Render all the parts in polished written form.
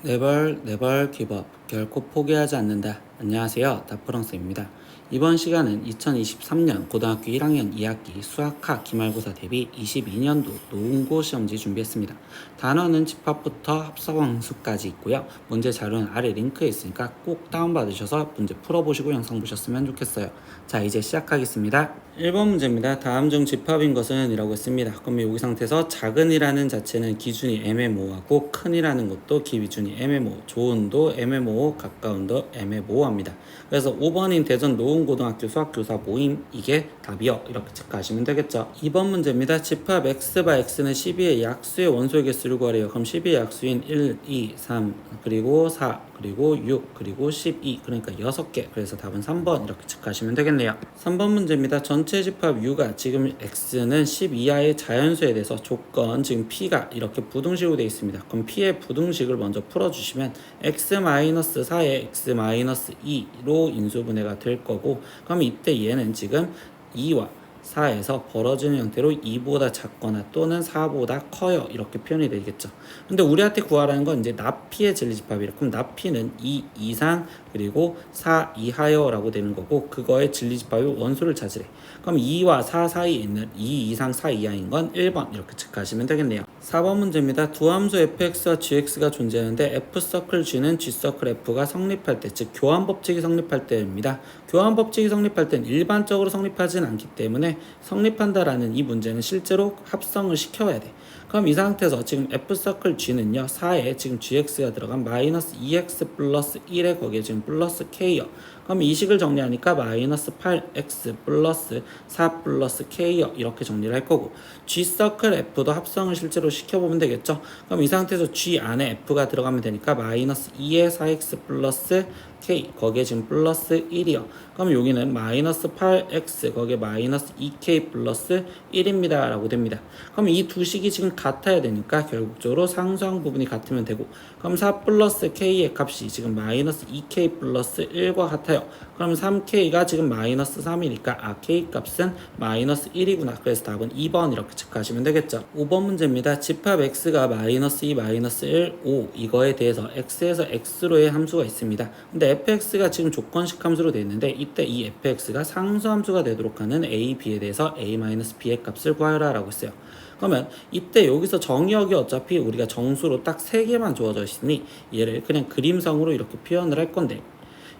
네벌 기법 결코 포기하지 않는다. 안녕하세요. 다프랑스입니다. 이번 시간은 2023년 고등학교 1학년 2학기 수학학 기말고사 대비 22년도 노은고 시험지 준비했습니다. 단어는 집합부터 합성함수까지 있고요. 문제 자료는 아래 링크에 있으니까 꼭 다운받으셔서 문제 풀어보시고 영상 보셨으면 좋겠어요. 자, 이제 시작하겠습니다. 1번 문제입니다. 다음 중 집합인 것은 이라고 했습니다. 그럼 여기 상태에서 작은이라는 자체는 기준이 애매모호하고 큰이라는 것도 기준이 애매모호, 좋은도 애매모호, 가까운도 애매모호합니다. 그래서 5번인 대전 노은고등학교 수학교사 모임, 이게 답이요. 이렇게 체크하시면 되겠죠. 2번 문제입니다. 집합 x바 x는 12의 약수의 원소의 개수를 구하래요. 그럼 12의 약수인 1, 2, 3, 그리고 4, 그리고 6, 그리고 12, 그러니까 6개. 그래서 답은 3번 이렇게 체크하시면 되겠네요. 3번 문제입니다. 전체 집합 U가 지금 X는 10 이하의 자연수에 대해서 조건, 지금 P가 이렇게 부등식으로 되어 있습니다. 그럼 P의 부등식을 먼저 풀어주시면 X-4에 X-2로 인수분해가 될 거고, 그럼 이때 얘는 지금 2와 4에서 벌어지는 형태로 2보다 작거나 또는 4보다 커요. 이렇게 표현이 되겠죠. 근데 우리한테 구하라는 건 이제 납피의 진리집합이라. 그럼 납피는 2 이상 그리고 4 이하여 라고 되는 거고, 그거의 진리집합의 원소를 찾으래. 그럼 2와 4 사이에 있는 2 이상 4 이하인 건 1번 이렇게 체크하시면 되겠네요. 4번 문제입니다. 두 함수 fx와 gx가 존재하는데 f서클 g는 g서클 f가 성립할 때, 즉 교환법칙이 성립할 때입니다. 교환법칙이 성립할 때는 일반적으로 성립하지는 않기 때문에 성립한다라는 이 문제는 실제로 합성을 시켜야 돼. 그럼 이 상태에서 지금 f서클 g는요, 4에 지금 gx가 들어간 마이너스 2x 플러스 1에 거기에 지금 플러스 k요. 그럼 이 식을 정리하니까 마이너스 8x 플러스 4 플러스 k요. 이렇게 정리를 할 거고, g서클 f도 합성을 실제로 시켜보면 되겠죠. 그럼 이 상태에서 g 안에 f가 들어가면 되니까 마이너스 2에 4x 플러스 k, 거기에 지금 플러스 1이요. 그럼 여기는 마이너스 8x, 거기에 마이너스 2k 플러스 1입니다 라고 됩니다. 그럼 이 두 식이 지금 같아야 되니까 결국적으로 상수항 부분이 같으면 되고, 그럼 4 플러스 k의 값이 지금 마이너스 2k 플러스 1과 같아요. 그럼 3k가 지금 마이너스 3이니까 k 값은 마이너스 1이구나. 그래서 답은 2번 이렇게 체크하시면 되겠죠. 5번 문제입니다. 집합 x가 마이너스 2, 마이너스 1, 5 이거에 대해서 x에서 x로의 함수가 있습니다. 근데 fx가 지금 조건식 함수로 되어 있는데, 이때 이 fx가 상수함수가 되도록 하는 a, b에 대해서 a-b의 값을 구하라 라고 했어요. 그러면 이때 여기서 정의역이 어차피 우리가 정수로 딱 3개만 주어져 있으니 얘를 그냥 그림성으로 이렇게 표현을 할 건데,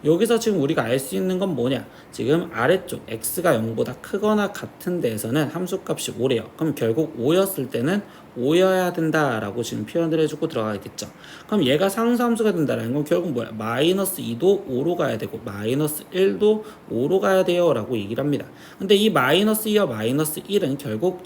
여기서 지금 우리가 알 수 있는 건 뭐냐, 지금 아래쪽 x가 0보다 크거나 같은 데에서는 함수값이 5래요. 그럼 결국 5였을 때는 5여야 된다라고 지금 표현을 해주고 들어가겠죠. 그럼 얘가 상수함수가 된다는 건 결국 뭐야, 마이너스 2도 5로 가야 되고 마이너스 1도 5로 가야 돼요 라고 얘기를 합니다. 근데 이 마이너스 2와 마이너스 1은 결국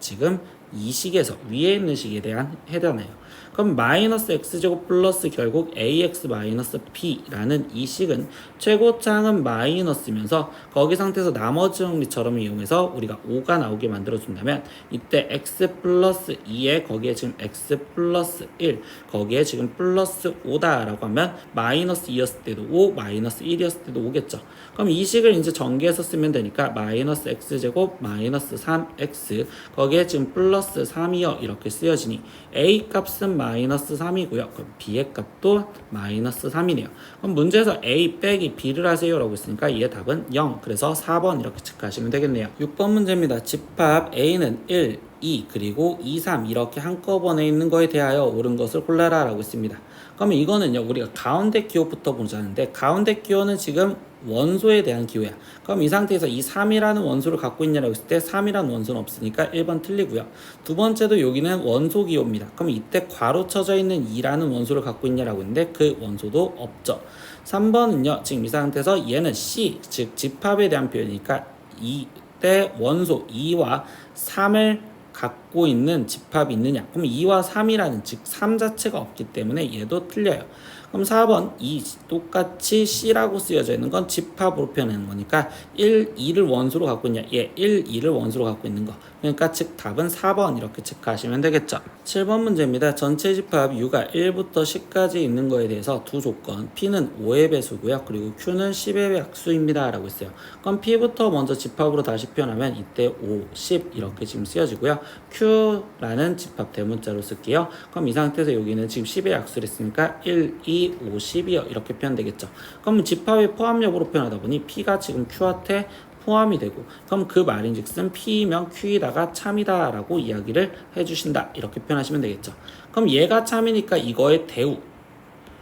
지금 이 식에서 위에 있는 식에 대한 해당해요. 그럼 마이너스 x제곱 플러스 결국 ax 마이너스 b라는 이 식은 최고차항은 마이너스면서 거기 상태에서 나머지 정리처럼 이용해서 우리가 5가 나오게 만들어준다면, 이때 x 플러스 2에 거기에 지금 x 플러스 1, 거기에 지금 플러스 5다라고 하면 마이너스 2였을 때도 5, 마이너스 1이었을 때도 5겠죠. 그럼 이 식을 이제 전개해서 쓰면 되니까 마이너스 x제곱 마이너스 3x, 거기에 지금 플러스 3이요 이렇게 쓰여지니 a 값은 마이너스 3이고요. 그럼 b의 값도 마이너스 3이네요. 그럼 문제에서 a 빼기 b를 하세요 라고 했으니까 이의 답은 0. 그래서 4번 이렇게 체크하시면 되겠네요. 6번 문제입니다. 집합 a는 1, 2, 그리고 2, 3 이렇게 한꺼번에 있는 거에 대하여 옳은 것을 골라라 라고 했습니다. 그러면 이거는요, 우리가 가운데 기호부터 보자는데, 가운데 기호는 지금 원소에 대한 기호야. 그럼 이 상태에서 이 3이라는 원소를 갖고 있냐라고 했을 때 3이라는 원소는 없으니까 1번 틀리고요. 두 번째도 여기는 원소 기호입니다. 그럼 이때 괄호 쳐져 있는 2라는 원소를 갖고 있냐라고 했는데 그 원소도 없죠. 3번은요, 지금 이 상태에서 얘는 C, 즉 집합에 대한 표현이니까 이때 원소 2와 3을 갖고 있는 집합이 있느냐. 그럼 2와 3이라는, 즉 3 자체가 없기 때문에 얘도 틀려요. 그럼 4번 이 똑같이 C라고 쓰여져 있는 건 집합으로 표현하는 거니까 1, 2를 원소로 갖고 있냐, 1, 2를 원소로 갖고 있는 거. 그러니까 즉 답은 4번 이렇게 체크하시면 되겠죠. 7번 문제입니다. 전체 집합 U가 1부터 10까지 있는 거에 대해서 두 조건, P는 5의 배수고요. 그리고 Q는 10의 약수입니다 라고 했어요. 그럼 P부터 먼저 집합으로 다시 표현하면 이때 5, 10 이렇게 지금 쓰여지고요. Q라는 집합 대문자로 쓸게요. 그럼 이 상태에서 여기는 지금 10의 약수를 했으니까 1, 2, 5, 10이요. 이렇게 표현되겠죠. 그럼 집합의 포함력으로 표현하다 보니 P가 지금 Q한테 포함이 되고, 그럼 그 말인즉슨 P면 Q이다가 참이다 라고 이야기를 해주신다, 이렇게 표현하시면 되겠죠. 그럼 얘가 참이니까 이거의 대우,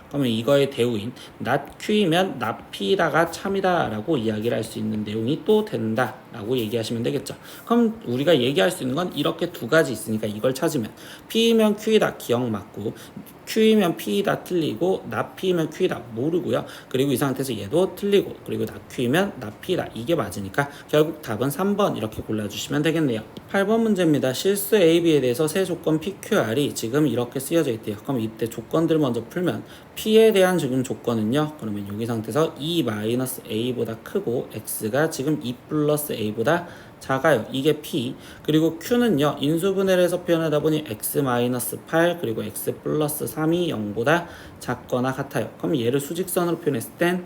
그러면 이거의 대우인 not Q이면 not P다가 참이다 라고 이야기를 할 수 있는 내용이 또 된다 라고 얘기하시면 되겠죠. 그럼 우리가 얘기할 수 있는 건 이렇게 두 가지 있으니까 이걸 찾으면 P이면 Q이다 기억 맞고, Q이면 P이다 틀리고, not P이면 Q이다 모르고요. 그리고 이 상태에서 얘도 틀리고, 그리고 not Q이면 not P다 이게 맞으니까 결국 답은 3번 이렇게 골라주시면 되겠네요. 8번 문제입니다. 실수 A, B에 대해서 세 조건 PQR이 지금 이렇게 쓰여져 있대요. 그럼 이때 조건들 먼저 풀면 P에 대한 지금 조건은요, 그러면 여기 상태에서 2-A보다 크고 X가 지금 2+A보다 작아요. 이게 P. 그리고 Q는요, 인수분해를 해서 표현하다 보니 X-8 그리고 X 플러스 3이 0보다 작거나 같아요. 그럼 얘를 수직선으로 표현했을 땐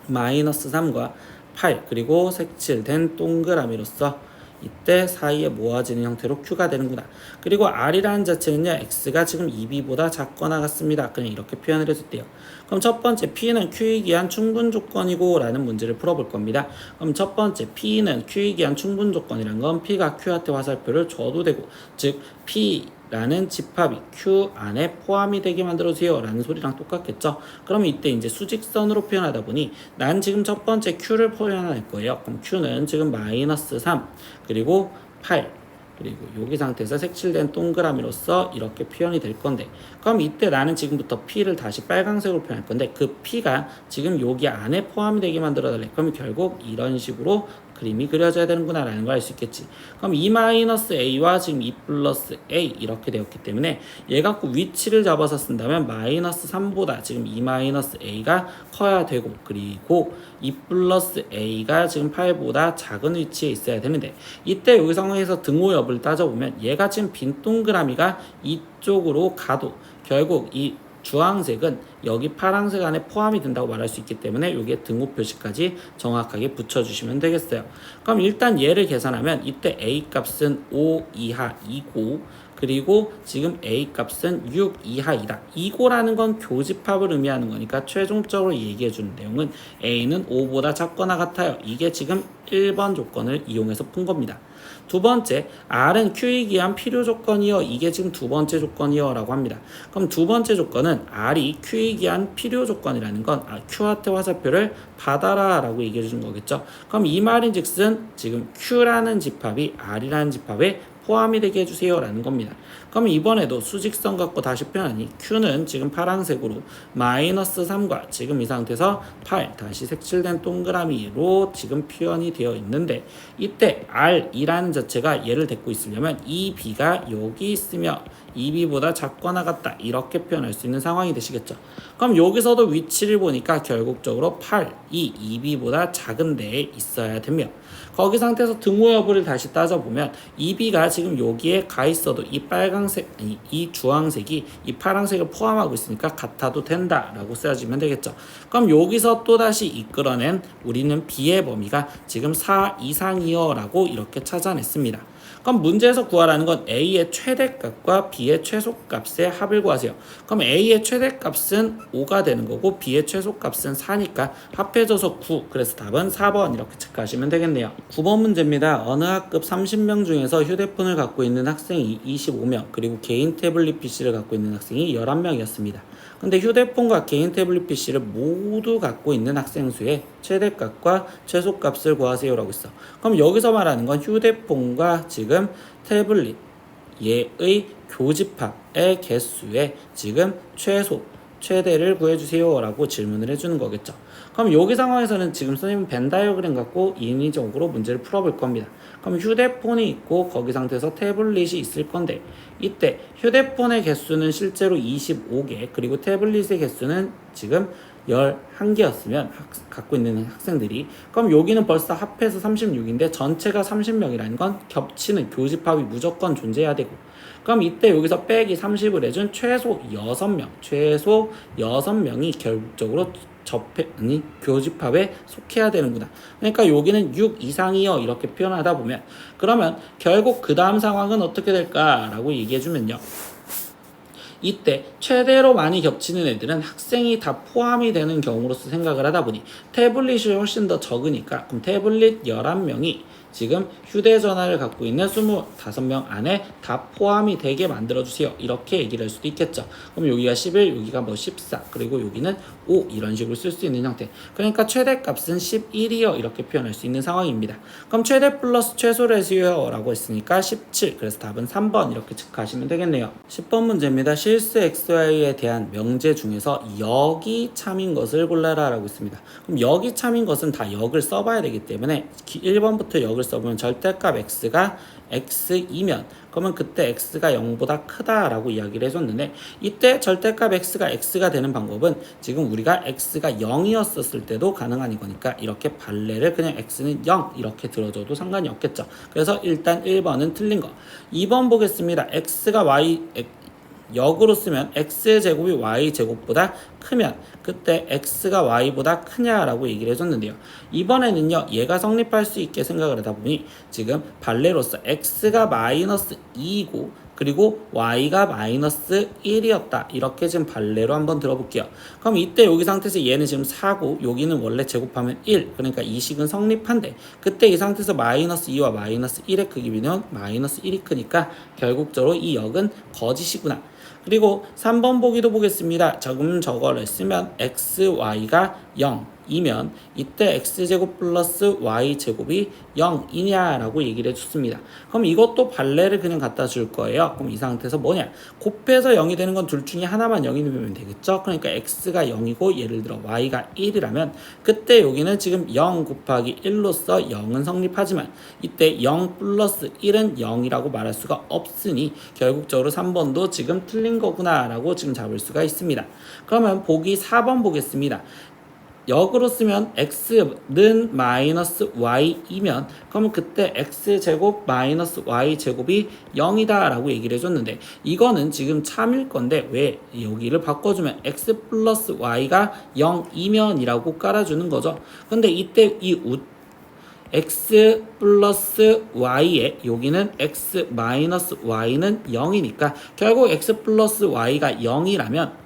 -3과 8 그리고 색칠된 동그라미로서 이때 사이에 모아지는 형태로 Q가 되는구나. 그리고 R이라는 자체는요, X가 지금 2B보다 작거나 같습니다. 그냥 이렇게 표현을 해줬대요. 그럼 첫 번째 P는 Q이기 위한 충분 조건이고 라는 문제를 풀어볼 겁니다. 그럼 첫 번째 P는 Q이기 위한 충분 조건이란 건 P가 Q한테 화살표를 줘도 되고, 즉 P라는 집합이 Q 안에 포함이 되게 만들어주세요 라는 소리랑 똑같겠죠. 그럼 이때 이제 수직선으로 표현하다 보니 난 지금 첫 번째 Q를 표현할 거예요. 그럼 Q는 지금 -3 그리고 8 그리고 여기 상태에서 색칠된 동그라미로서 이렇게 표현이 될 건데, 그럼 이때 나는 지금부터 P를 다시 빨강색으로 표현할 건데 그 P가 지금 여기 안에 포함이 되게 만들어 달래. 그럼 결국 이런 식으로 그림이 그려져야 되는구나 라는 걸 알 수 있겠지. 그럼 2-A와 지금 2+A 이렇게 되었기 때문에 얘 갖고 위치를 잡아서 쓴다면 -3보다 지금 2-A가 커야 되고, 그리고 2+A가 지금 8보다 작은 위치에 있어야 되는데, 이때 여기 상황에서 등호 여부를 따져보면 얘가 지금 빈 동그라미가 이쪽으로 가도 결국 이 주황색은 여기 파란색 안에 포함이 된다고 말할 수 있기 때문에 여기에 등호 표시까지 정확하게 붙여주시면 되겠어요. 그럼 일단 얘를 계산하면 이때 A 값은 5 이하 2고, 그리고 지금 A 값은 6 이하이다. 이고라는 건 교집합을 의미하는 거니까 최종적으로 얘기해주는 내용은 A는 5보다 작거나 같아요. 이게 지금 1번 조건을 이용해서 푼 겁니다. 두 번째, R은 Q이기 위한 필요 조건이요. 이게 지금 두 번째 조건이요 라고 합니다. 그럼 두 번째 조건은 R이 Q이기 위한 필요 조건이라는 건 Q한테 화살표를 받아라 라고 얘기해 주는 거겠죠. 그럼 이 말인 즉슨 지금 Q라는 집합이 R이라는 집합에 포함이 되게 해주세요 라는 겁니다. 그럼 이번에도 수직선 갖고 다시 표현하니 Q는 지금 파란색으로 -3과 지금 이 상태에서 8 다시 색칠된 동그라미로 지금 표현이 되어 있는데, 이때 R이라는 자체가 얘를 데리고 있으려면 이 B가 여기 있으며 이 B보다 작거나 같다 이렇게 표현할 수 있는 상황이 되시겠죠. 그럼 여기서도 위치를 보니까 결국적으로 8이 2B보다 작은 데에 있어야 되며, 거기 상태에서 등호 여부를 다시 따져보면 2B가 지금 여기에 가 있어도 이 빨강색, 아니 이 주황색이 이 파란색을 포함하고 있으니까 같아도 된다 라고 쓰여지면 되겠죠. 그럼 여기서 또다시 이끌어낸 우리는 B의 범위가 지금 4 이상이요 라고 이렇게 찾아냈습니다. 그럼 문제에서 구하라는 건 A의 최대값과 B의 최소값의 합을 구하세요. 그럼 A의 최대값은 5가 되는 거고 B의 최소값은 4니까 합해져서 9. 그래서 답은 4번 이렇게 체크하시면 되겠네요. 9번 문제입니다. 어느 학급 30명 중에서 휴대폰을 갖고 있는 학생이 25명, 그리고 개인 태블릿 PC를 갖고 있는 학생이 11명이었습니다. 근데 휴대폰과 개인 태블릿 PC를 모두 갖고 있는 학생 수의 최대값과 최소값을 구하세요 라고 있어. 그럼 여기서 말하는 건 휴대폰과 지금 태블릿 얘의 교집합의 개수의 지금 최대를 구해주세요 라고 질문을 해주는 거겠죠. 그럼 여기 상황에서는 지금 선생님 벤 다이어그램 갖고 인위적으로 문제를 풀어볼 겁니다. 그럼 휴대폰이 있고 거기 상태에서 태블릿이 있을 건데, 이때 휴대폰의 개수는 실제로 25개 그리고 태블릿의 개수는 지금 11개였으면 갖고 있는 학생들이, 그럼 여기는 벌써 합해서 36인데 전체가 30명이라는 건 겹치는 교집합이 무조건 존재해야 되고, 그럼 이때 여기서 빼기 30을 해준 최소 6명이 결국적으로 교집합에 속해야 되는구나. 그러니까 여기는 6 이상이요 이렇게 표현하다 보면, 그러면 결국 그 다음 상황은 어떻게 될까라고 얘기해주면요, 이때 최대로 많이 겹치는 애들은 학생이 다 포함이 되는 경우로서 생각을 하다 보니 태블릿이 훨씬 더 적으니까, 그럼 태블릿 11명이 지금 휴대전화를 갖고 있는 25명 안에 다 포함이 되게 만들어주세요 이렇게 얘기를 할 수도 있겠죠. 그럼 여기가 11, 여기가 뭐 14, 그리고 여기는 5 이런 식으로 쓸 수 있는 형태. 그러니까 최대값은 11이요 이렇게 표현할 수 있는 상황입니다. 그럼 최대 플러스 최소를 해주세요 라고 했으니까 17, 그래서 답은 3번 이렇게 체크하시면 되겠네요. 10번 문제입니다. 실수 XY에 대한 명제 중에서 역이 참인 것을 골라라 라고 있습니다. 그럼 역이 참인 것은 다 역을 써봐야 되기 때문에 1번부터 역을 써보면 절대값 x가 x이면, 그러면 그때 x가 0보다 크다라고 이야기를 해줬는데, 이때 절대값 x가 되는 방법은 지금 우리가 x가 0이었을 때도 가능한 이거니까 이렇게 발레를 그냥 x는 0 이렇게 들어줘도 상관이 없겠죠. 그래서 일단 1번은 틀린 거. 2번 보겠습니다. x가 역으로 쓰면 x제곱이 y제곱보다 크면 그때 x가 y보다 크냐라고 얘기를 해줬는데요. 이번에는요, 얘가 성립할 수 있게 생각을 하다 보니 지금 발레로서 x가 마이너스 2이고 그리고 y가 마이너스 1이었다 이렇게 지금 발레로 한번 들어볼게요. 그럼 이때 여기 상태에서 얘는 지금 4고 여기는 원래 제곱하면 1, 그러니까 이 식은 성립한데, 그때 이 상태에서 마이너스 2와 마이너스 1의 크기 비면 마이너스 1이 크니까 결국적으로 이 역은 거짓이구나. 그리고 3번 보기도 보겠습니다. 조금 저거를 쓰면 xy가 0이면 이때 x제곱 플러스 y제곱이 0이냐라고 얘기를 해줬습니다. 그럼 이것도 발레를 그냥 갖다 줄 거예요. 그럼 이 상태에서 뭐냐, 곱해서 0이 되는 건 둘 중에 하나만 0이 되면 되겠죠. 그러니까 x가 0이고 예를 들어 y가 1이라면 그때 여기는 지금 0 곱하기 1로서 0은 성립하지만 이때 0 플러스 1은 0이라고 말할 수가 없으니 결국적으로 3번도 지금 틀린 거구나 라고 지금 잡을 수가 있습니다. 그러면 보기 4번 보겠습니다. 역으로 쓰면 x는 마이너스 y이면 그러면 그때 x제곱 마이너스 y제곱이 0이다 라고 얘기를 해줬는데, 이거는 지금 참일 건데 왜 여기를 바꿔주면 x 플러스 y가 0이면 이라고 깔아주는 거죠. 근데 이때 이 x 플러스 y에 여기는 x 마이너스 y는 0이니까 결국 x 플러스 y가 0이라면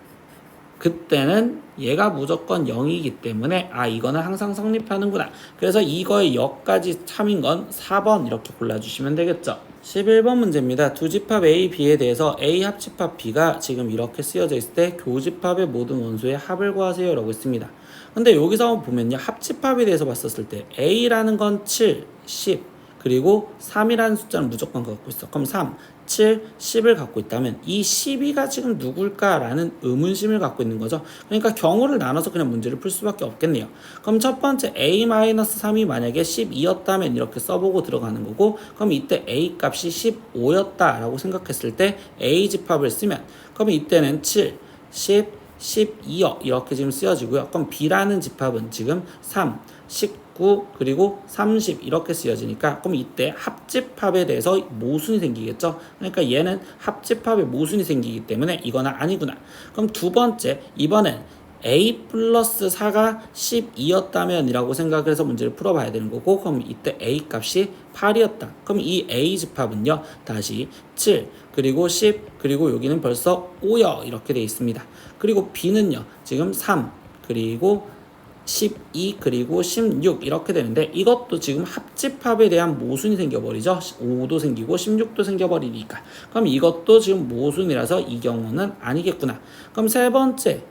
그때는 얘가 무조건 0이기 때문에 이거는 항상 성립하는구나. 그래서 이거의 역까지 참인 건 4번 이렇게 골라주시면 되겠죠. 11번 문제입니다. 두 집합 A, B에 대해서 A 합집합 B가 지금 이렇게 쓰여져 있을 때 교집합의 모든 원소의 합을 구하세요 라고 있습니다. 근데 여기서 보면요, 합집합에 대해서 봤었을 때 A라는 건 7, 10 그리고 3이라는 숫자는 무조건 갖고 있어. 그럼 3, 7, 10을 갖고 있다면 이 12가 지금 누굴까라는 의문심을 갖고 있는 거죠. 그러니까 경우를 나눠서 그냥 문제를 풀 수밖에 없겠네요. 그럼 첫 번째 A-3이 만약에 12였다면 이렇게 써보고 들어가는 거고, 그럼 이때 A 값이 15였다라고 생각했을 때 A 집합을 쓰면 그러면 이때는 7, 10, 12요 이렇게 지금 쓰여지고요. 그럼 B라는 집합은 지금 3, 19 그리고 30 이렇게 쓰여지니까 그럼 이때 합집합에 대해서 모순이 생기겠죠. 그러니까 얘는 합집합에 모순이 생기기 때문에 이거는 아니구나. 그럼 두 번째, 이번엔 A 플러스 4가 12였다면 이라고 생각을 해서 문제를 풀어봐야 되는 거고, 그럼 이때 A 값이 8이었다. 그럼 이 A 집합은요, 다시 7 그리고 10 그리고 여기는 벌써 5여 이렇게 되어 있습니다. 그리고 B는요, 지금 3 그리고 12 그리고 16 이렇게 되는데 이것도 지금 합집합에 대한 모순이 생겨버리죠. 5도 생기고 16도 생겨버리니까. 그럼 이것도 지금 모순이라서 이 경우는 아니겠구나. 그럼 세 번째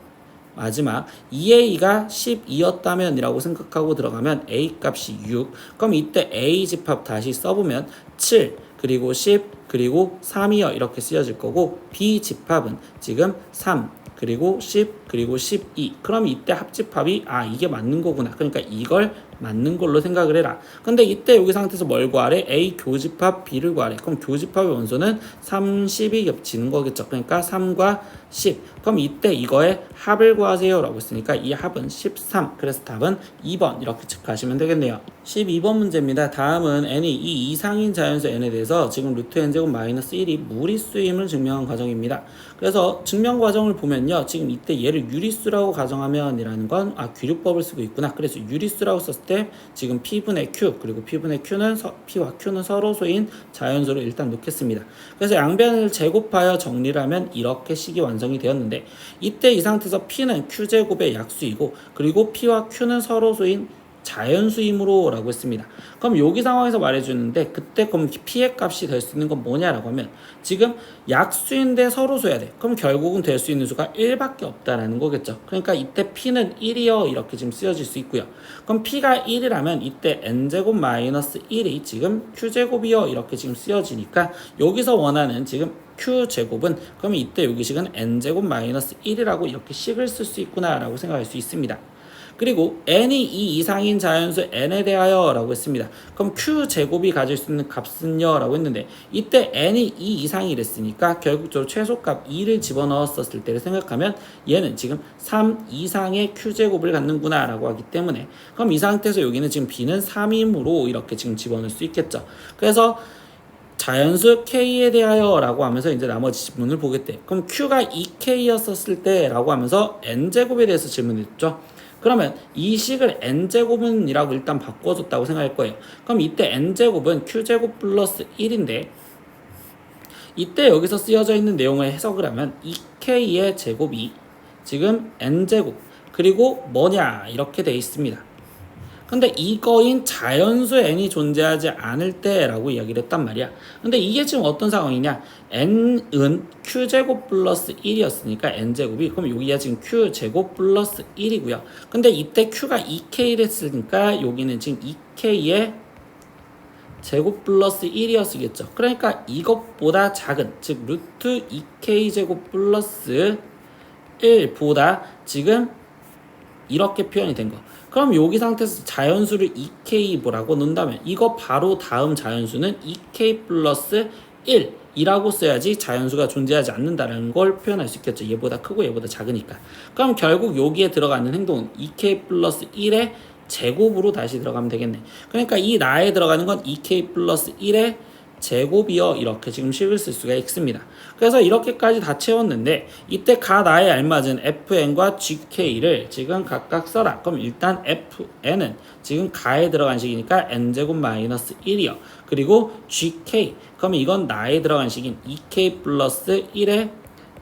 마지막 2A가 12였다면 이라고 생각하고 들어가면 A 값이 6. 그럼 이때 A 집합 다시 써보면 7 그리고 10 그리고 3이요 이렇게 쓰여질 거고, B 집합은 지금 3 그리고 10 그리고 12. 그럼 이때 합집합이 이게 맞는 거구나. 그러니까 이걸 맞는 걸로 생각을 해라. 근데 이때 여기 상태에서 뭘 구하래? A 교집합 B를 구하래. 그럼 교집합의 원소는 30이 겹치는 거겠죠. 그러니까 3과 10. 그럼 이때 이거의 합을 구하세요 라고 했으니까 이 합은 13. 그래서 답은 2번 이렇게 체크하시면 되겠네요. 12번 문제입니다. 다음은 n이 이 이상인 자연수 n에 대해서 지금 루트 n제곱 마이너스 1이 무리수임을 증명한 과정입니다. 그래서 증명 과정을 보면요. 지금 이때 얘를 유리수라고 가정하면 이라는 건 귀류법을 쓰고 있구나. 그래서 유리수라고 썼을 때 지금 P분의 Q 그리고 P분의 Q는 P와 Q는 서로소인 자연수를 일단 놓겠습니다. 그래서 양변을 제곱하여 정리를 하면 이렇게 식이 완성이 되었는데 이때 이 상태에서 P는 Q제곱의 약수이고 그리고 P와 Q는 서로소인 자연수이므로 라고 했습니다. 그럼 여기 상황에서 말해주는데 그때 그럼 P의 값이 될 수 있는 건 뭐냐라고 하면 지금 약수인데 서로소야 돼. 그럼 결국은 될 수 있는 수가 1밖에 없다라는 거겠죠. 그러니까 이때 P는 1이요 이렇게 지금 쓰여질 수 있고요. 그럼 P가 1이라면 이때 N제곱 마이너스 1이 지금 Q제곱이요 이렇게 지금 쓰여지니까 여기서 원하는 지금 Q제곱은 그러면 이때 여기 식은 N제곱 마이너스 1이라고 이렇게 식을 쓸 수 있구나 라고 생각할 수 있습니다. 그리고 n이 이 이상인 자연수 n에 대하여 라고 했습니다. 그럼 q제곱이 가질 수 있는 값은요 라고 했는데 이때 n이 2 이상이랬으니까 결국적으로 최소값 2를 집어넣었을 때를 생각하면 얘는 지금 3 이상의 q제곱을 갖는구나 라고 하기 때문에 그럼 이 상태에서 여기는 지금 b는 3이므로 이렇게 지금 집어넣을 수 있겠죠. 그래서 자연수 K에 대하여 라고 하면서 이제 나머지 질문을 보겠대. 그럼 Q가 2K였었을 때 라고 하면서 N제곱에 대해서 질문했죠. 그러면 이 식을 N제곱은 이라고 일단 바꿔줬다고 생각할 거예요. 그럼 이때 N제곱은 Q제곱 플러스 1인데 이때 여기서 쓰여져 있는 내용을 해석을 하면 2K의 제곱이 지금 N제곱 그리고 뭐냐 이렇게 돼 있습니다. 근데 이거인 자연수 n이 존재하지 않을 때라고 이야기를 했단 말이야. 근데 이게 지금 어떤 상황이냐? n은 q제곱 플러스 1이었으니까 n제곱이 그럼 여기가 지금 q제곱 플러스 1이고요. 근데 이때 q가 2k랬으니까 여기는 지금 2k의 제곱 플러스 1이었겠죠. 그러니까 이것보다 작은 즉 루트 2k 제곱 플러스 1보다 지금 이렇게 표현이 된 거. 그럼 여기 상태에서 자연수를 2k 뭐라고 놓는다면 이거 바로 다음 자연수는 2k 플러스 1이라고 써야지 자연수가 존재하지 않는다는 걸 표현할 수 있겠죠. 얘보다 크고 얘보다 작으니까. 그럼 결국 여기에 들어가는 행동은 2k 플러스 1의 제곱으로 다시 들어가면 되겠네. 그러니까 이 나에 들어가는 건 2k 플러스 1의 제곱이요 이렇게 지금 식을 쓸 수가 있습니다. 그래서 이렇게까지 다 채웠는데 이때 가 나에 알맞은 fn과 gk를 지금 각각 써라. 그럼 일단 fn은 지금 가에 들어간 식이니까 n제곱 마이너스 1이요. 그리고 gk 그럼 이건 나에 들어간 식인 2k 플러스 1의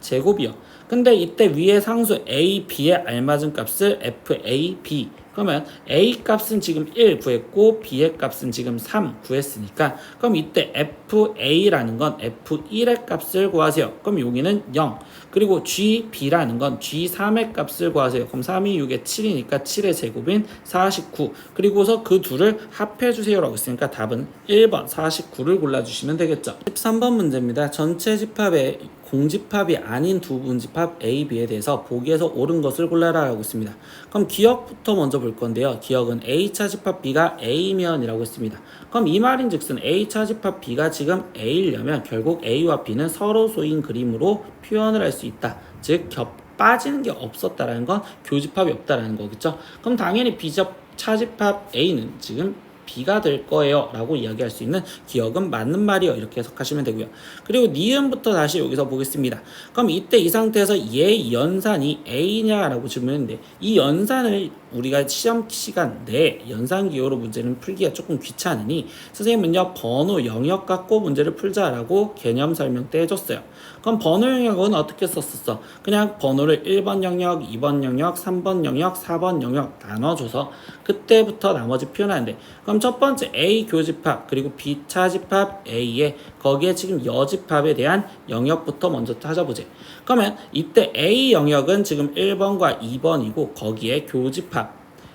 제곱이요. 근데 이때 위에 상수 a, b에 알맞은 값을 fab 그러면 A 값은 지금 1 구했고 B의 값은 지금 3 구했으니까 그럼 이때 FA라는 건 F1의 값을 구하세요. 그럼 여기는 0 그리고 GB라는 건 G3의 값을 구하세요. 그럼 3이 6에 7이니까 7의 제곱인 49 그리고서 그 둘을 합해주세요 라고 했으니까 답은 1번 49를 골라주시면 되겠죠. 13번 문제입니다. 전체 집합의 공집합이 아닌 두 분집합 A, B에 대해서 보기에서 옳은 것을 골라라 라고 했습니다. 그럼 기억부터 먼저 볼 건데요. 기억은 A차 집합 B가 A면 이라고 했습니다. 그럼 이 말인 즉슨 A차 집합 B가 지금 A려면 결국 A와 B는 서로 소인 그림으로 표현을 할 수 있다. 즉 빠지는 게 없었다라는 건 교집합이 없다라는 거겠죠. 그럼 당연히 B차 집합 A는 지금 B가 될 거예요 라고 이야기할 수 있는 기억은 맞는 말이요 이렇게 해석하시면 되고요. 그리고 니은부터 다시 여기서 보겠습니다. 그럼 이때 이 상태에서 얘 연산이 A냐 라고 질문했는데 이 연산을 우리가 시험 시간 내에 연산기호로 문제는 풀기가 조금 귀찮으니 선생님은요 번호 영역 갖고 문제를 풀자라고 개념 설명 때 해줬어요. 그럼 번호 영역은 어떻게 썼었어? 그냥 번호를 1번 영역, 2번 영역, 3번 영역, 4번 영역 나눠줘서 그때부터 나머지 표현하는데 그럼 첫 번째 A 교집합 그리고 B차 집합 A에 거기에 지금 여집합에 대한 영역부터 먼저 찾아보지. 그러면 이때 A 영역은 지금 1번과 2번이고 거기에 교집합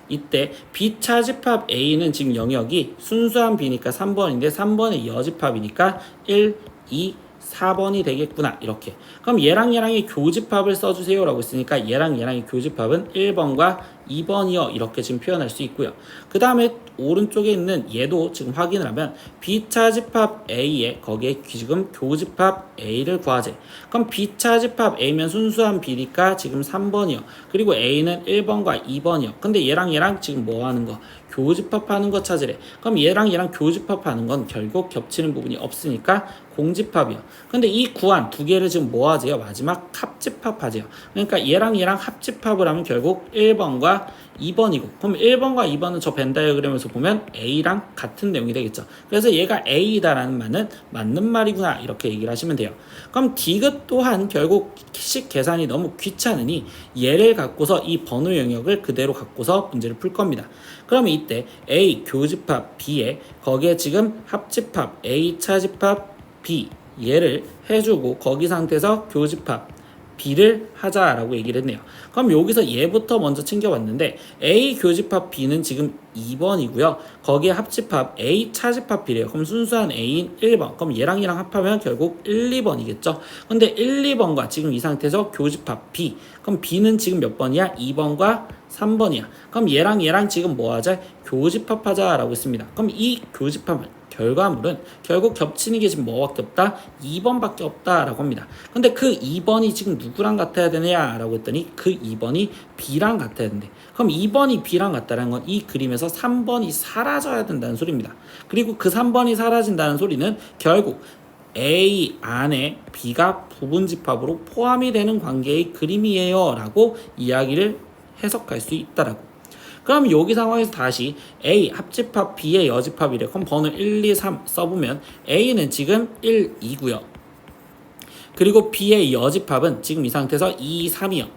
이때 B차 집합 A는 지금 영역이 순수한 B니까 3번인데 3번의 여집합이니까 1, 2, 4번이 되겠구나 이렇게. 그럼 얘랑 얘랑의 교집합을 써주세요 라고 했으니까 얘랑 얘랑의 교집합은 1번과 2번이요 이렇게 지금 표현할 수 있고요. 그 다음에 오른쪽에 있는 얘도 지금 확인을 하면 B차집합 A에 거기에 지금 교집합 A를 구하재. 그럼 B차집합 A면 순수한 B니까 지금 3번이요. 그리고 A는 1번과 2번이요. 근데 얘랑 지금 뭐 하는 거? 교집합하는 거 찾으래. 그럼 얘랑 교집합하는 건 결국 겹치는 부분이 없으니까 공집합이요. 근데 이 구한 두 개를 지금 뭐 하재요? 마지막 합집합하재요. 그러니까 얘랑 합집합을 하면 결국 1번과 2번이고, 그럼 1번과 2번은 저 벤 다이어그램에서 보면 A랑 같은 내용이 되겠죠. 그래서 얘가 A다라는 말은 맞는 말이구나 이렇게 얘기를 하시면 돼요. 그럼 디귿 또한 결국 식 계산이 너무 귀찮으니 얘를 갖고서 이 번호 영역을 그대로 갖고서 문제를 풀 겁니다. 그러면 이때 A 교집합 B에 거기에 지금 합집합 A 차집합 B 얘를 해주고 거기 상태에서 교집합 B를 하자라고 얘기를 했네요. 그럼 여기서 얘부터 먼저 챙겨봤는데 A 교집합 B는 지금 2번이고요. 거기에 합집합 A 차집합 B래요. 그럼 순수한 A인 1번. 그럼 얘랑 합하면 결국 1, 2번이겠죠. 근데 1, 2번과 지금 이 상태에서 교집합 B. 그럼 B는 지금 몇 번이야? 2번과 3번이야. 그럼 얘랑 지금 뭐 하자? 교집합하자라고 했습니다. 그럼 이 교집합을 결과물은 결국 겹치는 게 지금 뭐밖에 없다? 2번밖에 없다라고 합니다. 근데 그 2번이 지금 누구랑 같아야 되냐라고 했더니 그 2번이 B랑 같아야 된대. 그럼 2번이 B랑 같다는 건 이 그림에서 3번이 사라져야 된다는 소리입니다. 그리고 그 3번이 사라진다는 소리는 결국 A 안에 B가 부분집합으로 포함이 되는 관계의 그림이에요 라고 이야기를 해석할 수 있다라고. 그럼 여기 상황에서 다시 A 합집합 B의 여집합이래. 그럼 번호 1, 2, 3 써보면 A는 지금 1, 2고요. 그리고 B의 여집합은 지금 이 상태에서 2, 3이요.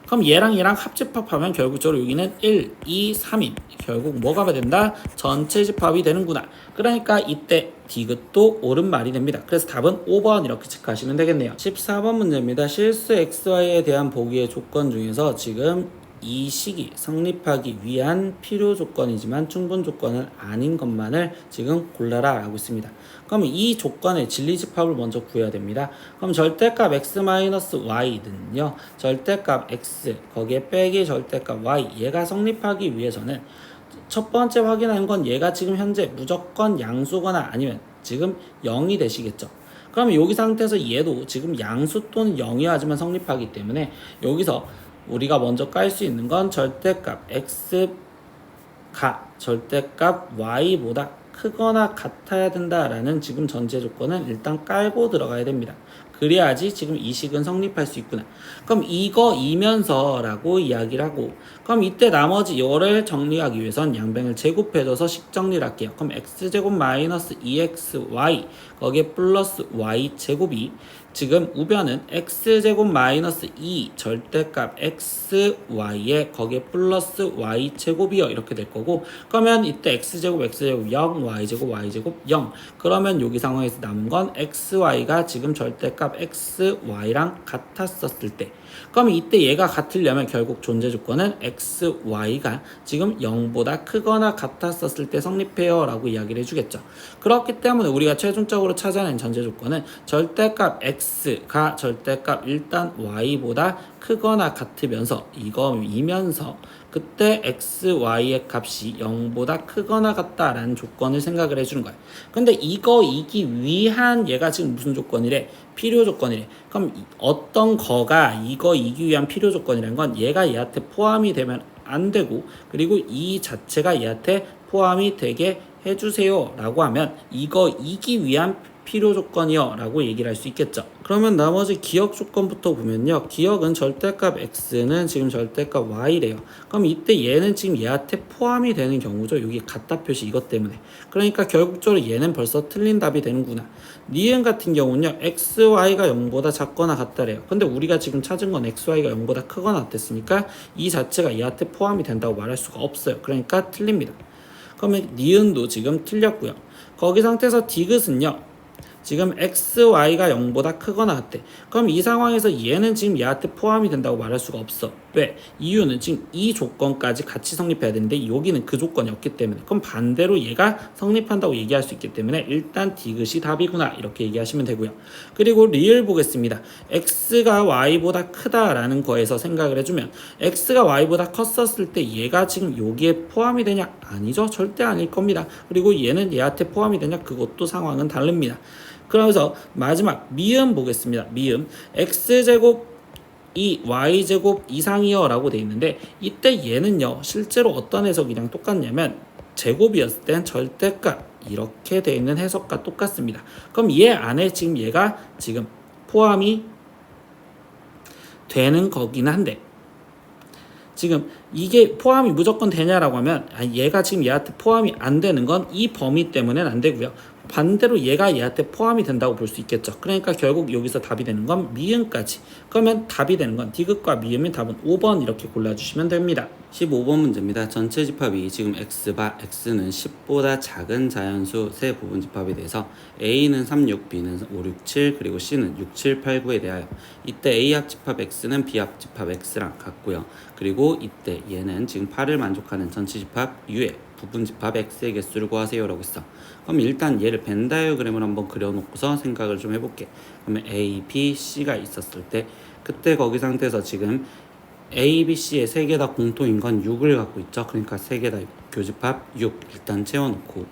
그럼 얘랑 합집합하면 결국적으로 여기는 1, 2, 3인 결국 뭐가 된다? 전체 집합이 되는구나. 그러니까 이때 디귿도 옳은 말이 됩니다. 그래서 답은 5번 이렇게 체크하시면 되겠네요. 14번 문제입니다. 실수 XY에 대한 보기의 조건 중에서 지금 이 식이 성립하기 위한 필요 조건이지만 충분 조건은 아닌 것만을 지금 골라라 라고 있습니다. 그럼 이 조건의 진리집합을 먼저 구해야 됩니다. 그럼 절대값 x-y는요 절대값 x 거기에 빼기 절대값 y 얘가 성립하기 위해서는 첫 번째 확인하는 건 얘가 지금 현재 무조건 양수거나 아니면 지금 0이 되시겠죠. 그럼 여기 상태에서 얘도 지금 양수 또는 0이어야지만 성립하기 때문에 여기서 우리가 먼저 깔 수 있는 건 절대값 x가 절대값 y보다 크거나 같아야 된다라는 지금 전제 조건은 일단 깔고 들어가야 됩니다. 그래야지 지금 이 식은 성립할 수 있구나. 그럼 이거이면서 라고 이야기를 하고 그럼 이때 나머지 이거를 정리하기 위해선 양변을 제곱해줘서 식 정리를 할게요. 그럼 x제곱 마이너스 2xy 거기에 플러스 y제곱이 지금 우변은 x제곱 마이너스 2 절대값 xy에 거기에 플러스 y제곱이요 이렇게 될 거고 그러면 이때 x제곱 0 y제곱 0 그러면 여기 상황에서 남은 건 xy가 지금 절대값 xy랑 같았었을 때 그럼 이때 얘가 같으려면 결국 존재 조건은 xy가 지금 0보다 크거나 같았었을 때 성립해요 라고 이야기를 해주겠죠. 그렇기 때문에 우리가 최종적으로 찾아낸 전제 조건은 절대값 x가 절대값 일단 y보다 크거나 같으면서 이거이면서 그때 xy의 값이 0보다 크거나 같다라는 조건을 생각을 해주는 거야. 근데 이거이기 위한 얘가 지금 무슨 조건이래? 필요 조건이래. 그럼 어떤 거가 이거이기 위한 필요 조건이라는 건 얘가 얘한테 포함이 되면 안 되고 그리고 이 자체가 얘한테 포함이 되게 해주세요 라고 하면 이거이기 위한 필요 조건이요 라고 얘기를 할 수 있겠죠. 그러면 나머지 기억 조건부터 보면요 기억은 절대값 x는 지금 절대값 y래요. 그럼 이때 얘는 지금 얘한테 포함이 되는 경우죠. 여기 같다 표시 이것 때문에. 그러니까 결국적으로 얘는 벌써 틀린 답이 되는구나. 니은 같은 경우는요 xy가 0보다 작거나 같다래요. 근데 우리가 지금 찾은 건 xy가 0보다 크거나 같았으니까 이 자체가 얘한테 포함이 된다고 말할 수가 없어요. 그러니까 틀립니다. 그러면 니은도 지금 틀렸고요. 거기 상태에서 디귿은요 지금 xy가 0보다 크거나 같대. 그럼 이 상황에서 얘는 지금 얘한테 포함이 된다고 말할 수가 없어. 왜? 이유는 지금 이 조건까지 같이 성립해야 되는데 여기는 그 조건이 없기 때문에, 그럼 반대로 얘가 성립한다고 얘기할 수 있기 때문에 일단 디귿이 답이구나 이렇게 얘기하시면 되고요. 그리고 리을 보겠습니다. x가 y보다 크다라는 거에서 생각을 해주면 x가 y보다 컸었을 때 얘가 지금 여기에 포함이 되냐? 아니죠. 절대 아닐 겁니다. 그리고 얘는 얘한테 포함이 되냐? 그것도 상황은 다릅니다. 그래서 마지막 미음 보겠습니다. 미음 x제곱 이 y제곱 이상이요 라고 돼 있는데, 이때 얘는요 실제로 어떤 해석이랑 똑같냐면 제곱이었을 땐 절대값 이렇게 돼 있는 해석과 똑같습니다. 그럼 얘 안에 지금 얘가 지금 포함이 되는 거긴 한데, 지금 이게 포함이 무조건 되냐라고 하면 얘가 지금 얘한테 포함이 안 되는 건 이 범위 때문에는 안 되고요. 반대로 얘가 얘한테 포함이 된다고 볼 수 있겠죠. 그러니까 결국 여기서 답이 되는 건 미음까지. 그러면 답이 되는 건 디귿과 미음의 답은 5번 이렇게 골라주시면 됩니다. 15번 문제입니다. 전체 집합이 지금 x바 x는 10보다 작은 자연수 세 부분 집합에 대해서 a는 3, 6, b는 5, 6, 7 그리고 c는 6, 7, 8, 9에 대하여 이때 a 합집합 x는 b 합집합 x랑 같고요. 그리고 이때 얘는 지금 8을 만족하는 전체 집합 u의 부분 집합 x의 개수를 구하세요 라고 했어. 그럼 일단 얘를 벤 다이어그램을 한번 그려놓고서 생각을 좀 해볼게. 그러면 a, b, c가 있었을 때 그때 거기 상태에서 지금 a, b, c의 세 개 다 공통인 건 6을 갖고 있죠. 그러니까 세 개 다 교집합 6 일단 채워놓고,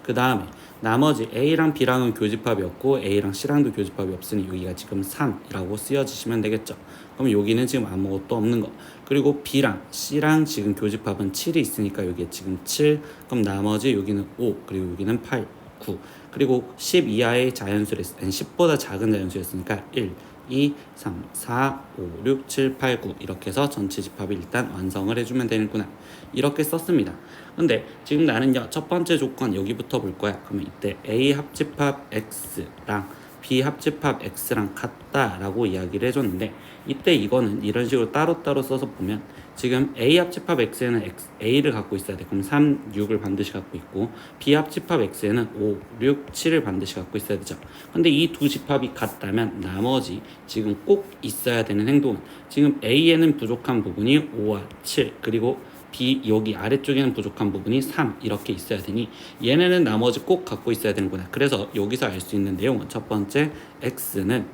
그 다음에 나머지 a랑 b랑은 교집합이었고 a랑 c랑도 교집합이 없으니 여기가 지금 3이라고 쓰여지시면 되겠죠. 그럼 여기는 지금 아무것도 없는 거. 그리고 b랑 c랑 지금 교집합은 7이 있으니까 여기에 지금 7. 그럼 나머지 여기는 5 그리고 여기는 8, 9 그리고 10 이하의 자연수를 10보다 작은 자연수였으니까 1, 2, 3, 4, 5, 6, 7, 8, 9 이렇게 해서 전체 집합을 일단 완성을 해주면 되는구나 이렇게 썼습니다. 근데 지금 나는요 첫 번째 조건 여기부터 볼 거야. 그러면 이때 A 합집합 X랑 B 합집합 X랑 같다라고 이야기를 해줬는데, 이때 이거는 이런 식으로 따로따로 써서 보면 지금 A 합집합 X에는 A를 갖고 있어야 돼. 그럼 3, 6을 반드시 갖고 있고 B 합집합 X에는 5, 6, 7을 반드시 갖고 있어야 되죠. 근데 이 두 집합이 같다면 나머지 지금 꼭 있어야 되는 행동은 지금 A에는 부족한 부분이 5와 7 그리고 B 여기 아래쪽에는 부족한 부분이 3 이렇게 있어야 되니 얘네는 나머지 꼭 갖고 있어야 되는구나. 그래서 여기서 알 수 있는 내용은 첫 번째 X는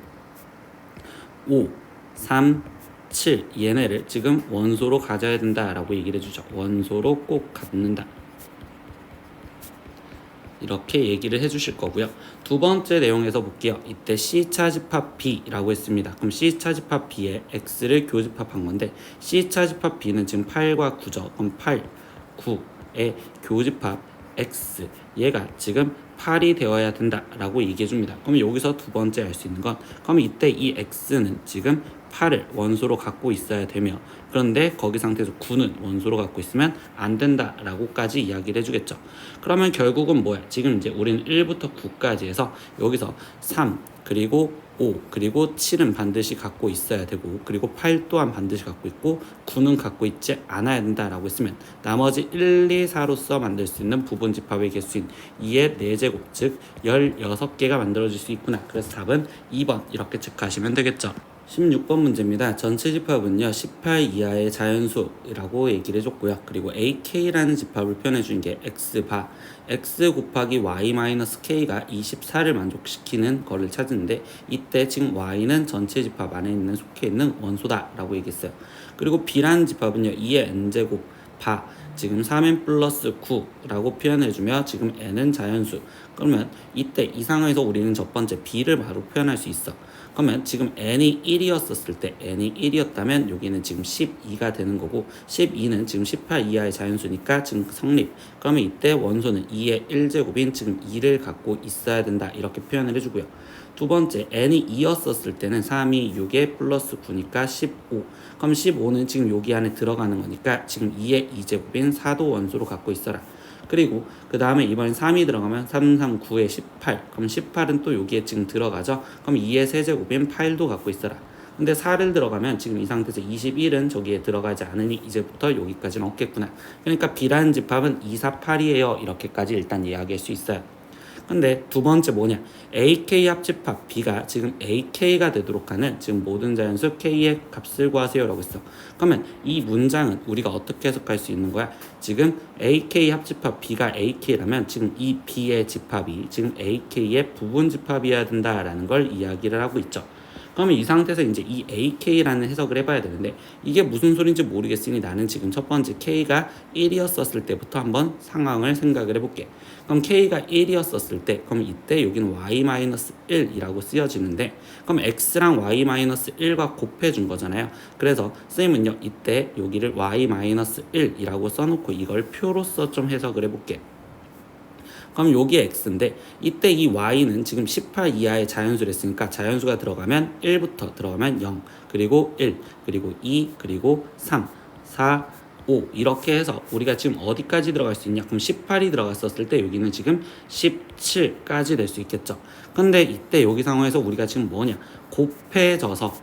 5, 3, 7 얘네를 지금 원소로 가져야 된다라고 얘기를 해주죠. 원소로 꼭 갖는다 이렇게 얘기를 해주실 거고요. 두 번째 내용에서 볼게요. 이때 C차 집합 B라고 했습니다. 그럼 C차 집합 B에 X를 교집합한 건데 C차 집합 B는 지금 8과 9죠. 그럼 8, 9의 교집합 X 얘가 지금 8이 되어야 된다라고 얘기해 줍니다. 그럼 여기서 두 번째 알 수 있는 건 그럼 이때 이 X는 지금 8을 원소로 갖고 있어야 되며, 그런데 거기 상태에서 9는 원소로 갖고 있으면 안 된다라고까지 이야기를 해주겠죠. 그러면 결국은 뭐야? 지금 이제 우리는 1부터 9까지 해서 여기서 3 그리고 5 그리고 7은 반드시 갖고 있어야 되고 그리고 8 또한 반드시 갖고 있고 9는 갖고 있지 않아야 된다라고 했으면 나머지 1, 2, 4로서 만들 수 있는 부분 집합의 개수인 2의 4제곱 즉 16개가 만들어질 수 있구나. 그래서 답은 2번 이렇게 체크하시면 되겠죠. 16번 문제입니다. 전체 집합은요 18 이하의 자연수라고 얘기를 해줬고요. 그리고 AK라는 집합을 표현해준 게 X바 X 곱하기 Y-K가 24를 만족시키는 거를 찾는데, 이때 지금 Y는 전체 집합 안에 있는 속해 있는 원소다 라고 얘기했어요. 그리고 B라는 집합은요 2의 N제곱 바 지금 3n 플러스 9라고 표현해주며 지금 n은 자연수. 그러면 이때 이 상황에서 우리는 첫 번째 b를 바로 표현할 수 있어. 그러면 지금 n이 1이었을 때 n이 1이었다면 여기는 지금 12가 되는 거고 12는 지금 18 이하의 자연수니까 지금 성립. 그러면 이때 원소는 2의 1제곱인 지금 2를 갖고 있어야 된다 이렇게 표현을 해주고요. 두 번째 n이 2였었을 때는 3이 6에 플러스 9니까 15. 그럼 15는 지금 여기 안에 들어가는 거니까 지금 2의 2제곱인 4도 원소로 갖고 있어라. 그리고 그 다음에 이번엔 3이 들어가면 3, 3, 9에 18. 그럼 18은 또 여기에 지금 들어가죠. 그럼 2의 세제곱인 8도 갖고 있어라. 근데 4를 들어가면 지금 이 상태에서 21은 저기에 들어가지 않으니 이제부터 여기까지는 없겠구나. 그러니까 B라는 집합은 2, 4, 8이에요. 이렇게까지 일단 이야기할 수 있어요. 근데 두 번째 뭐냐? AK 합집합 B가 지금 AK가 되도록 하는 지금 모든 자연수 K의 값을 구하세요라고 했어. 그러면 이 문장은 우리가 어떻게 해석할 수 있는 거야? 지금 AK 합집합 B가 AK라면 지금 이 B의 집합이 지금 AK의 부분 집합이어야 된다라는 걸 이야기를 하고 있죠. 그러면 이 상태에서 이제 이 AK라는 해석을 해봐야 되는데 이게 무슨 소린지 모르겠으니 나는 지금 첫 번째 K가 1이었었을 때부터 한번 상황을 생각을 해볼게. 그럼 K가 1이었었을 때 그럼 이때 여기는 Y-1이라고 쓰여지는데 그럼 X랑 Y-1과 곱해준 거잖아요. 그래서 선생님은요 이때 여기를 Y-1이라고 써놓고 이걸 표로서 좀 해석을 해볼게. 그럼 여기 x인데 이때 이 y는 지금 18 이하의 자연수를 했으니까 자연수가 들어가면 1부터 들어가면 0 그리고 1 그리고 2 그리고 3 4 5 이렇게 해서 우리가 지금 어디까지 들어갈 수 있냐? 그럼 18이 들어갔었을 때 여기는 지금 17까지 될 수 있겠죠. 근데 이때 여기 상황에서 우리가 지금 뭐냐? 곱해서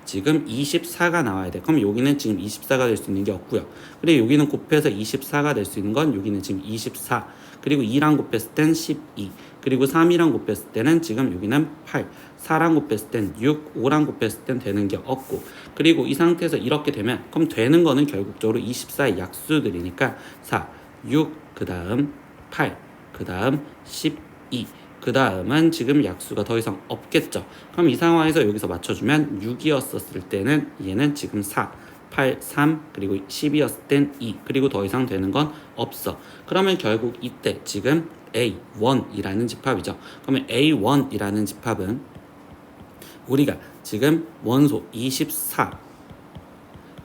지금 24가 나와야 돼. 그럼 여기는 지금 24가 될 수 있는 게 없고요. 그리고 여기는 곱해서 24가 될 수 있는 건 여기는 지금 24 그리고 2랑 곱했을 땐 12 그리고 3이랑 곱했을 때는 지금 여기는 8 4랑 곱했을 땐 6 5랑 곱했을 땐 되는 게 없고 그리고 이 상태에서 이렇게 되면 그럼 되는 거는 결국적으로 24의 약수들이니까 4 6 그 다음 8 그 다음 12 그 다음은 지금 약수가 더 이상 없겠죠. 그럼 이 상황에서 여기서 맞춰주면 6이었었을 때는 얘는 지금 4 8, 3 그리고 10이었을 땐 2 그리고 더 이상 되는 건 없어. 그러면 결국 이때 지금 A1이라는 집합이죠. 그러면 A1이라는 집합은 우리가 지금 원소 24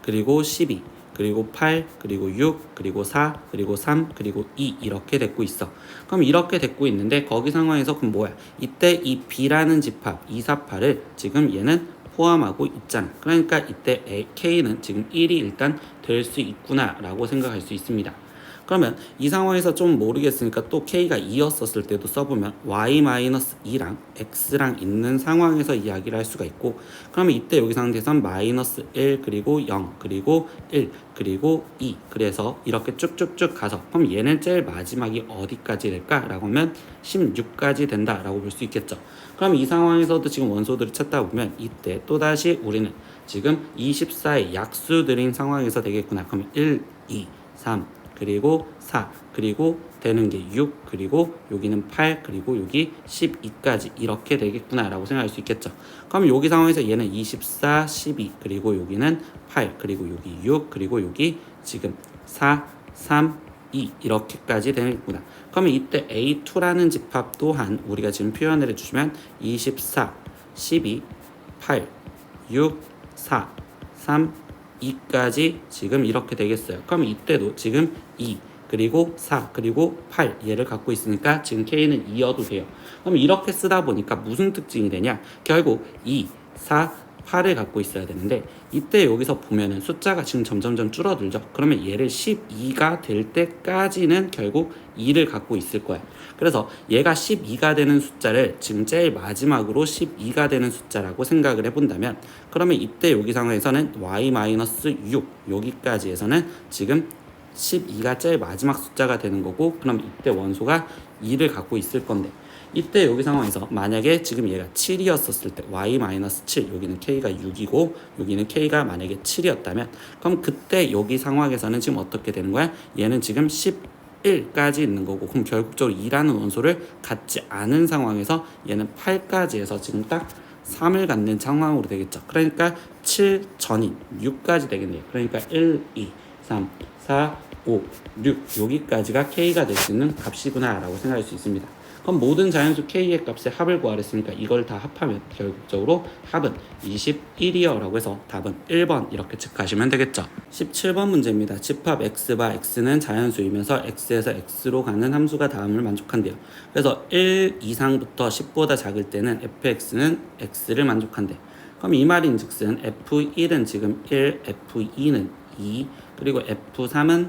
그리고 12 그리고 8 그리고 6 그리고 4 그리고 3 그리고 2 이렇게 됐고 있어. 그럼 이렇게 됐고 있는데 거기 상황에서 그럼 뭐야? 이때 이 B라는 집합 248을 지금 얘는 포함하고 있잖아. 그러니까 이때 K는 지금 1이 일단 될 수 있구나 라고 생각할 수 있습니다. 그러면 이 상황에서 좀 모르겠으니까 또 K가 2였었을 때도 써보면 Y-2랑 X랑 있는 상황에서 이야기를 할 수가 있고 그러면 이때 여기 상태에서는 -1 그리고 0 그리고 1 그리고 2 그래서 이렇게 쭉쭉쭉 가서 그럼 얘는 제일 마지막이 어디까지 될까? 라고 하면 16까지 된다 라고 볼 수 있겠죠. 그럼 이 상황에서도 지금 원소들을 찾다 보면 이때 또다시 우리는 지금 24의 약수들인 상황에서 되겠구나. 그럼 1, 2, 3 그리고 4 그리고 되는 게 6 그리고 여기는 8 그리고 여기 12까지 이렇게 되겠구나 라고 생각할 수 있겠죠. 그럼 여기 상황에서 얘는 24 12 그리고 여기는 8 그리고 여기 6 그리고 여기 지금 4 3 2 이렇게까지 되겠구나. 그러면 이때 A2라는 집합 또한 우리가 지금 표현을 해주시면 24 12 8 6 4 3 2까지 지금 이렇게 되겠어요. 그럼 이때도 지금 2 그리고 4 그리고 8 얘를 갖고 있으니까 지금 K는 2여도 돼요. 그럼 이렇게 쓰다 보니까 무슨 특징이 되냐? 결국 2, 4, 8을 갖고 있어야 되는데 이때 여기서 보면은 숫자가 지금 점점점 줄어들죠. 그러면 얘를 12가 될 때까지는 결국 2를 갖고 있을 거야. 그래서 얘가 12가 되는 숫자를 지금 제일 마지막으로 12가 되는 숫자라고 생각을 해본다면 그러면 이때 여기 상황에서는 y-6 여기까지에서는 지금 12가 제일 마지막 숫자가 되는 거고 그럼 이때 원소가 2를 갖고 있을 건데 이때 여기 상황에서 만약에 지금 얘가 7이었었을 때 y-7 여기는 k가 6이고 여기는 k가 만약에 7이었다면 그럼 그때 여기 상황에서는 지금 어떻게 되는 거야? 얘는 지금 11까지 있는 거고 그럼 결국적으로 2라는 원소를 갖지 않은 상황에서 얘는 8까지 해서 지금 딱 3을 갖는 상황으로 되겠죠. 그러니까 7 전인 6까지 되겠네요. 그러니까 1, 2, 3, 4, 5, 6 여기까지가 k가 될 수 있는 값이구나 라고 생각할 수 있습니다. 그럼 모든 자연수 k의 값의 합을 구하랬으니까 이걸 다 합하면 결국적으로 합은 21이요 라고 해서 답은 1번 이렇게 체크하시면 되겠죠. 17번 문제입니다. 집합 x바 x는 자연수이면서 x에서 x로 가는 함수가 다음을 만족한대요. 그래서 1 이상부터 10보다 작을 때는 fx는 x를 만족한대. 그럼 이 말인즉슨 f1은 지금 1, f2는 2, 그리고 f3은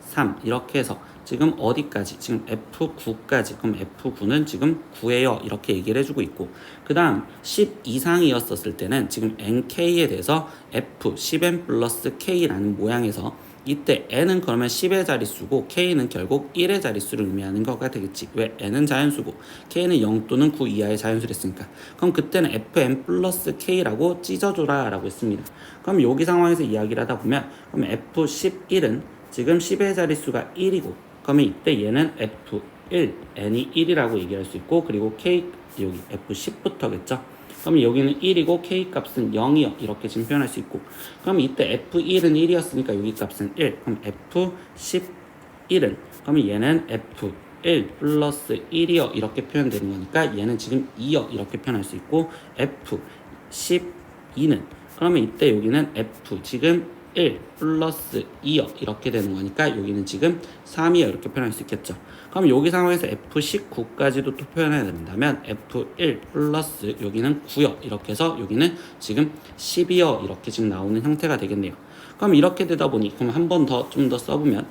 3 이렇게 해서 지금 어디까지? 지금 F9까지. 그럼 F9는 지금 9예요. 이렇게 얘기를 해주고 있고 그 다음 10 이상이었었을 때는 지금 NK에 대해서 F, 10N 플러스 K라는 모양에서 이때 n은 그러면 10의 자릿수고 k는 결국 1의 자릿수를 의미하는 거가 되겠지. 왜? n은 자연수고 k는 0 또는 9 이하의 자연수랬으니까. 그럼 그때는 fn 플러스 k라고 찢어줘라 라고 했습니다. 그럼 여기 상황에서 이야기를 하다 보면 그럼 f11은 지금 10의 자릿수가 1이고 그러면 이때 얘는 f1, n이 1이라고 얘기할 수 있고 그리고 k 여기 f10부터겠죠. 그럼 여기는 1이고 k 값은 0이요. 이렇게 지금 표현할 수 있고 그럼 이때 f1은 1이었으니까 여기 값은 1. 그럼 f11은 그러면 얘는 f1 플러스 1이요. 이렇게 표현되는 거니까 얘는 지금 2요. 이렇게 표현할 수 있고 f12는 그러면 이때 여기는 f 지금 1 플러스 2요. 이렇게 되는 거니까 여기는 지금 3이요. 이렇게 표현할 수 있겠죠. 그럼 여기 상황에서 F19까지도 또 표현해야 된다면 F1 플러스 여기는 9요. 이렇게 해서 여기는 지금 12요. 이렇게 지금 나오는 형태가 되겠네요. 그럼 이렇게 되다 보니 그럼 한 번 더 좀 더 써보면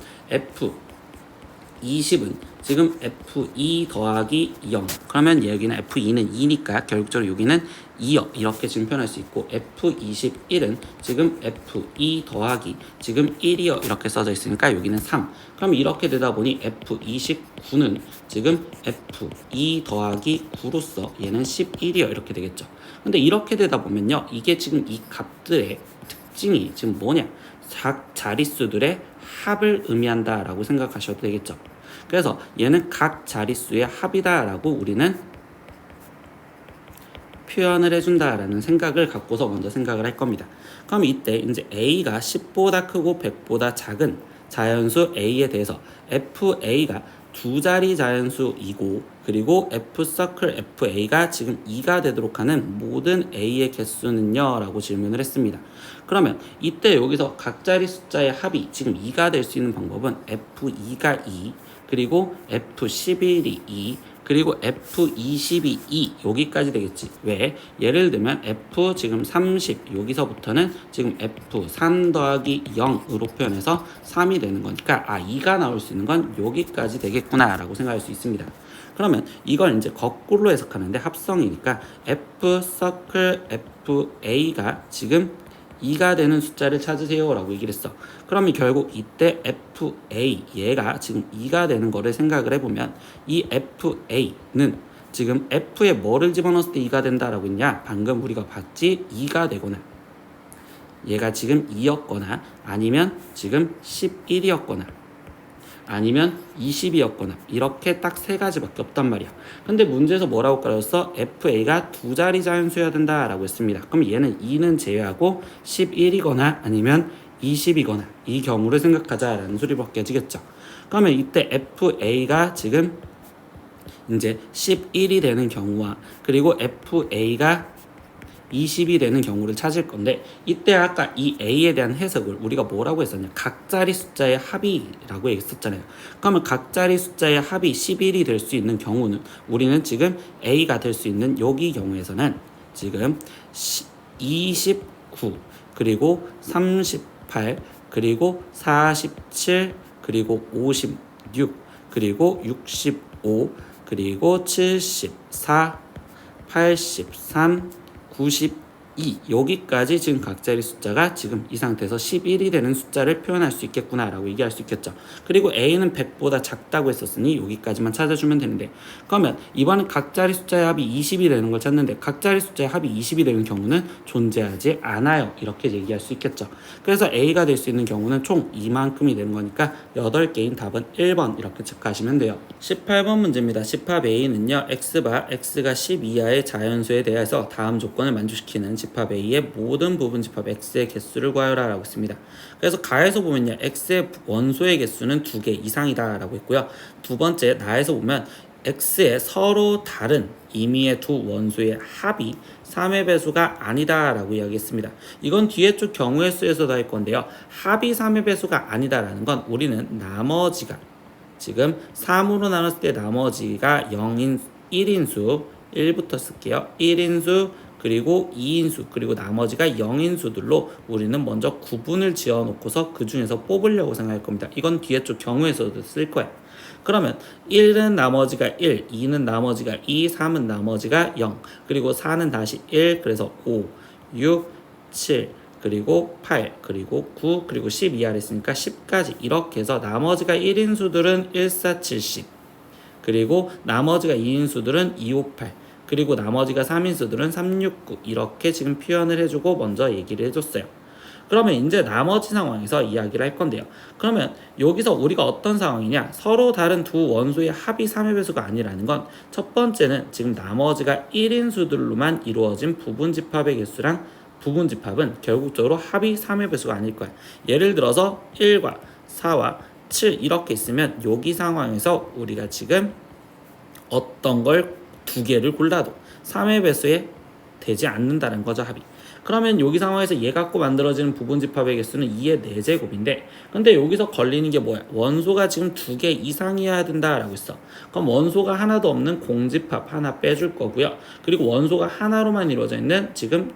F20은 지금 F2 더하기 0 그러면 여기는 F2는 2니까 결국적으로 여기는 2요. 이렇게 지금 표현할 수 있고 F21은 지금 F2 더하기 지금 1이요. 이렇게 써져 있으니까 여기는 3. 그럼 이렇게 되다 보니 F29는 지금 F2 더하기 9로서 얘는 11이요. 이렇게 되겠죠. 근데 이렇게 되다 보면요. 이게 지금 이 값들의 특징이 지금 뭐냐? 각 자릿수들의 합을 의미한다 라고 생각하셔도 되겠죠. 그래서 얘는 각 자릿수의 합이다라고 우리는 표현을 해준다라는 생각을 갖고서 먼저 생각을 할 겁니다. 그럼 이때 이제 A가 10보다 크고 100보다 작은 자연수 A에 대해서 FA가 두 자리 자연수이고 그리고 F서클 FA가 지금 2가 되도록 하는 모든 A의 개수는요? 라고 질문을 했습니다. 그러면 이때 여기서 각 자리 숫자의 합이 지금 2가 될 수 있는 방법은 F2가 2 그리고 F11이 2 그리고 F22 2 여기까지 되겠지. 왜? 예를 들면 F 지금 30 여기서부터는 지금 F3 더하기 0으로 표현해서 3이 되는 거니까 2가 나올 수 있는 건 여기까지 되겠구나 라고 생각할 수 있습니다. 그러면 이걸 이제 거꾸로 해석하는데 합성이니까 F 서클 FA가 지금 2가 되는 숫자를 찾으세요 라고 얘기를 했어. 그러면 결국 이때 FA 얘가 지금 2가 되는 거를 생각을 해보면 이 FA는 지금 F에 뭐를 집어넣었을 때 2가 된다라고 했냐? 방금 우리가 봤지? 2가 되거나 얘가 지금 2였거나 아니면 지금 11이었거나 아니면 20이었거나 이렇게 딱 세 가지밖에 없단 말이야. 근데 문제에서 뭐라고 깔았어? FA가 두 자리 자연수여야 된다라고 했습니다. 그럼 얘는 2는 제외하고 11이거나 아니면 20이거나 이 경우를 생각하자라는 소리밖에 해지겠죠. 그러면 이때 FA가 지금 이제 11이 되는 경우와 그리고 FA가 20이 되는 경우를 찾을 건데 이때 아까 이 A에 대한 해석을 우리가 뭐라고 했었냐? 각자리 숫자의 합이라고 했었잖아요. 그러면 각자리 숫자의 합이 11이 될 수 있는 경우는 우리는 지금 A가 될 수 있는 여기 경우에서는 지금 29 그리고 38 그리고 47 그리고 56 그리고 65 그리고 74 83 92 여기까지 지금 각자리 숫자가 지금 이 상태에서 11이 되는 숫자를 표현할 수 있겠구나 라고 얘기할 수 있겠죠. 그리고 A는 100보다 작다고 했었으니 여기까지만 찾아주면 되는데 그러면 이번엔 각자리 숫자의 합이 20이 되는 걸 찾는데 각자리 숫자의 합이 20이 되는 경우는 존재하지 않아요. 이렇게 얘기할 수 있겠죠. 그래서 A가 될 수 있는 경우는 총 이만큼이 되는 거니까 8개인 답은 1번 이렇게 체크하시면 돼요. 18번 문제입니다. 집합 A는요. X바 X가 10 이하의 자연수에 대해서 다음 조건을 만족시키는 집합 A의 모든 부분 집합 X의 개수를 구하여라 라고 했습니다. 그래서 가에서 보면요. X의 원소의 개수는 2개 이상이다 라고 했고요. 두 번째 나에서 보면 X의 서로 다른 임의의 두 원소의 합이 3의 배수가 아니다 라고 이야기했습니다. 이건 뒤에 쪽 경우의 수에서도 할 건데요. 합이 3의 배수가 아니다 라는 건 우리는 나머지가 지금 3으로 나눴을 때 나머지가 1인수 1부터 쓸게요. 1인수 그리고 2인수 그리고 나머지가 0인수들로 우리는 먼저 구분을 지어 놓고서 그 중에서 뽑으려고 생각할 겁니다. 이건 뒤에 쪽 경우에서도 쓸 거야. 그러면 1은 나머지가 1, 2는 나머지가 2, 3은 나머지가 0 그리고 4는 다시 1 그래서 5, 6, 7 그리고 8, 그리고 9, 그리고 10 이하를 했으니까 10까지 이렇게 해서 나머지가 1인수들은 1, 4, 7, 10, 그리고 나머지가 2인수들은 2, 5, 8, 그리고 나머지가 3인수들은 3, 6, 9 이렇게 지금 표현을 해주고 먼저 얘기를 해줬어요. 그러면 이제 나머지 상황에서 이야기를 할 건데요. 그러면 여기서 우리가 어떤 상황이냐, 서로 다른 두 원소의 합이 3의 배수가 아니라는 건 첫 번째는 지금 나머지가 1인수들로만 이루어진 부분집합의 개수랑 부분집합은 결국적으로 합이 3의 배수가 아닐 거야. 예를 들어서 1과 4와 7 이렇게 있으면 여기 상황에서 우리가 지금 어떤 걸 두 개를 골라도 3의 배수에 되지 않는다는 거죠, 합이. 그러면 여기 상황에서 얘 갖고 만들어지는 부분집합의 개수는 2의 4제곱인데, 근데 여기서 걸리는 게 뭐야? 원소가 지금 2개 이상이어야 된다라고 했어. 그럼 원소가 하나도 없는 공집합 하나 빼줄 거고요. 그리고 원소가 하나로만 이루어져 있는 지금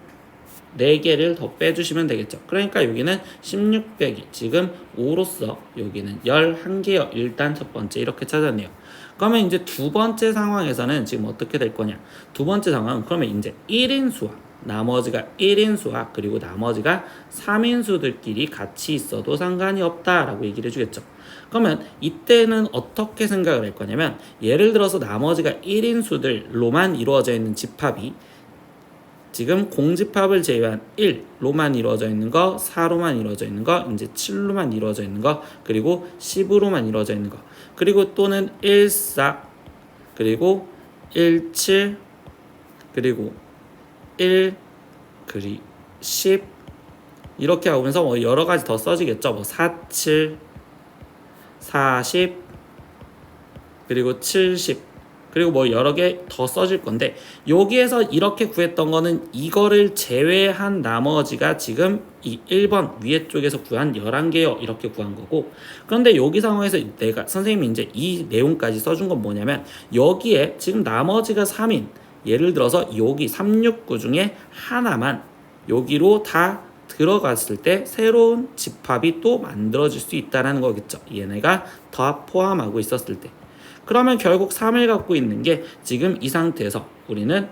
4개를 더 빼주시면 되겠죠. 그러니까 여기는 16 빼기 지금 5로서 여기는 11개요. 일단 첫 번째 이렇게 찾았네요. 그러면 이제 두 번째 상황에서는 지금 어떻게 될 거냐? 두 번째 상황은 그러면 이제 1인수와 나머지가 1인수와 그리고 나머지가 3인수들끼리 같이 있어도 상관이 없다라고 얘기를 해주겠죠. 그러면 이때는 어떻게 생각을 할 거냐면, 예를 들어서 나머지가 1인수들로만 이루어져 있는 집합이 지금 공집합을 제외한 1로만 이루어져 있는 거, 4로만 이루어져 있는 거, 이제 7로만 이루어져 있는 거, 그리고 10으로만 이루어져 있는 거, 그리고 또는 1, 4, 그리고 1, 7, 그리고 1, 그리고 10 이렇게 하면서 뭐 여러 가지 더 써지겠죠. 뭐 4, 7, 40, 그리고 70, 그리고 뭐 여러 개 더 써질 건데, 여기에서 이렇게 구했던 거는 이거를 제외한 나머지가 지금 이 1번 위에 쪽에서 구한 11개요 이렇게 구한 거고, 그런데 여기 상황에서 내가 선생님이 이제 이 내용까지 써준 건 뭐냐면, 여기에 지금 나머지가 3인, 예를 들어서 여기 3, 6, 9 중에 하나만 여기로 다 들어갔을 때 새로운 집합이 또 만들어질 수 있다는 거겠죠. 얘네가 다 포함하고 있었을 때. 그러면 결국 3을 갖고 있는 게 지금 이 상태에서 우리는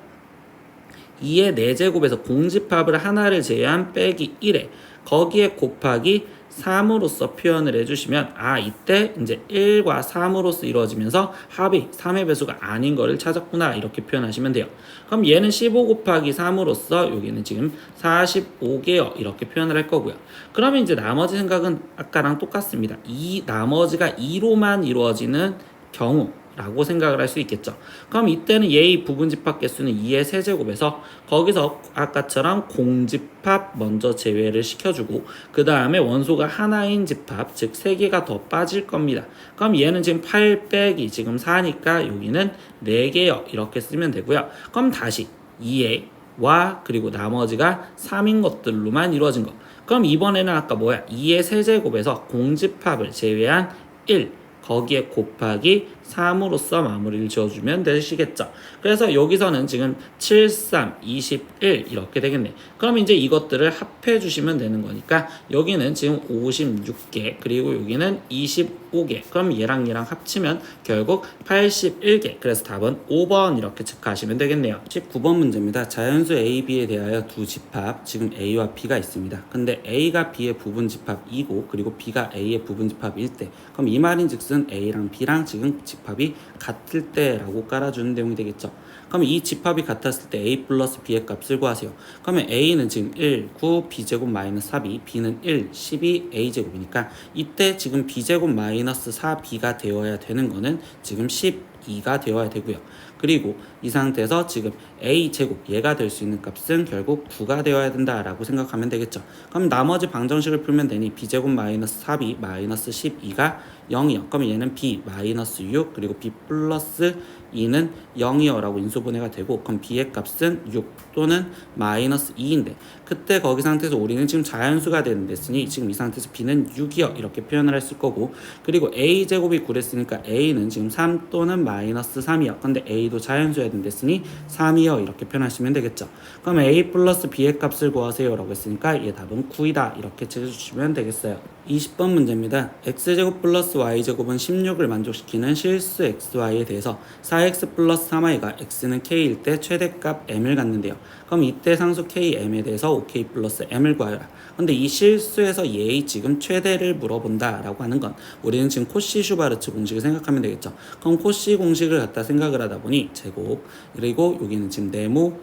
2의 4제곱에서 공집합을 하나를 제외한 빼기 1에 거기에 곱하기 3으로서 표현을 해주시면, 이때 이제 1과 3으로서 이루어지면서 합이 3의 배수가 아닌 거를 찾았구나 이렇게 표현하시면 돼요. 그럼 얘는 15 곱하기 3으로서 여기는 지금 45개요 이렇게 표현을 할 거고요. 그러면 이제 나머지 생각은 아까랑 똑같습니다. 이 나머지가 2로만 이루어지는 경우라고 생각을 할 수 있겠죠. 그럼 이때는 얘의 부분집합 개수는 2의 세제곱에서 거기서 아까처럼 공집합 먼저 제외를 시켜주고, 그 다음에 원소가 하나인 집합, 즉 3개가 더 빠질 겁니다. 그럼 얘는 지금 8 빼기 지금 4니까 여기는 4개요 이렇게 쓰면 되고요. 그럼 다시 2의 와 그리고 나머지가 3인 것들로만 이루어진 거. 그럼 이번에는 아까 뭐야? 2의 세제곱에서 공집합을 제외한 1 거기에 곱하기 3으로써 마무리를 지어주면 되시겠죠. 그래서 여기서는 지금 7, 3, 21 이렇게 되겠네. 그럼 이제 이것들을 합해 주시면 되는 거니까 여기는 지금 56개 그리고 여기는 25개, 그럼 얘랑 합치면 결국 81개. 그래서 답은 5번 이렇게 체크하시면 되겠네요. 19번 문제입니다. 자연수 A, B에 대하여 두 집합, 지금 A와 B가 있습니다. 근데 A가 B의 부분집합이고 그리고 B가 A의 부분집합일 때, 그럼 이 말인즉슨 A랑 B랑 지금 집합이 같을 때라고 깔아주는 내용이 되겠죠. 그럼 이 집합이 같았을 때 A 플러스 B의 값을 구하세요. 그러면 A는 지금 1, 9, B제곱 마이너스 4B, B는 1, 12, A제곱이니까 이때 지금 B제곱 마이너스 4B가 되어야 되는 거는 지금 12가 되어야 되고요. 그리고 이 상태에서 지금 A제곱 얘가 될 수 있는 값은 결국 9가 되어야 된다라고 생각하면 되겠죠. 그럼 나머지 방정식을 풀면 되니 B제곱 마이너스 4B 마이너스 12가 0이요. 그럼 얘는 B 마이너스 6 그리고 B 플러스 2는 0이요 라고 인수분해가 되고, 그럼 B의 값은 6 또는 마이너스 2인데 그때 거기 상태에서 우리는 지금 자연수가 되는 데쓰니 지금 이 상태에서 B는 6이요 이렇게 표현을 했을 거고, 그리고 A제곱이 9랬으니까 A는 지금 3 또는 마이너스 3이요. 근데 A도 자연수여야 된댔으니 3이요 이렇게 표현하시면 되겠죠. 그럼 A 플러스 B의 값을 구하세요 라고 했으니까 얘 답은 9이다 이렇게 찾아주시면 되겠어요. 20번 문제입니다. X제곱 플러스 Y제곱은 16을 만족시키는 실수 XY에 대해서 4의 4x 플러스 3y가 x는 k일 때 최대값 m을 갖는데요. 그럼 이때 상수 km에 대해서 5k 플러스 m을 구하여라. 근데 이 실수에서 얘의 지금 최대를 물어본다 라고 하는 건 우리는 지금 코시 슈바르츠 공식을 생각하면 되겠죠. 그럼 코시 공식을 갖다 생각을 하다 보니 제곱, 그리고 여기는 지금 네모,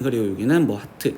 그리고 여기는 뭐 하트,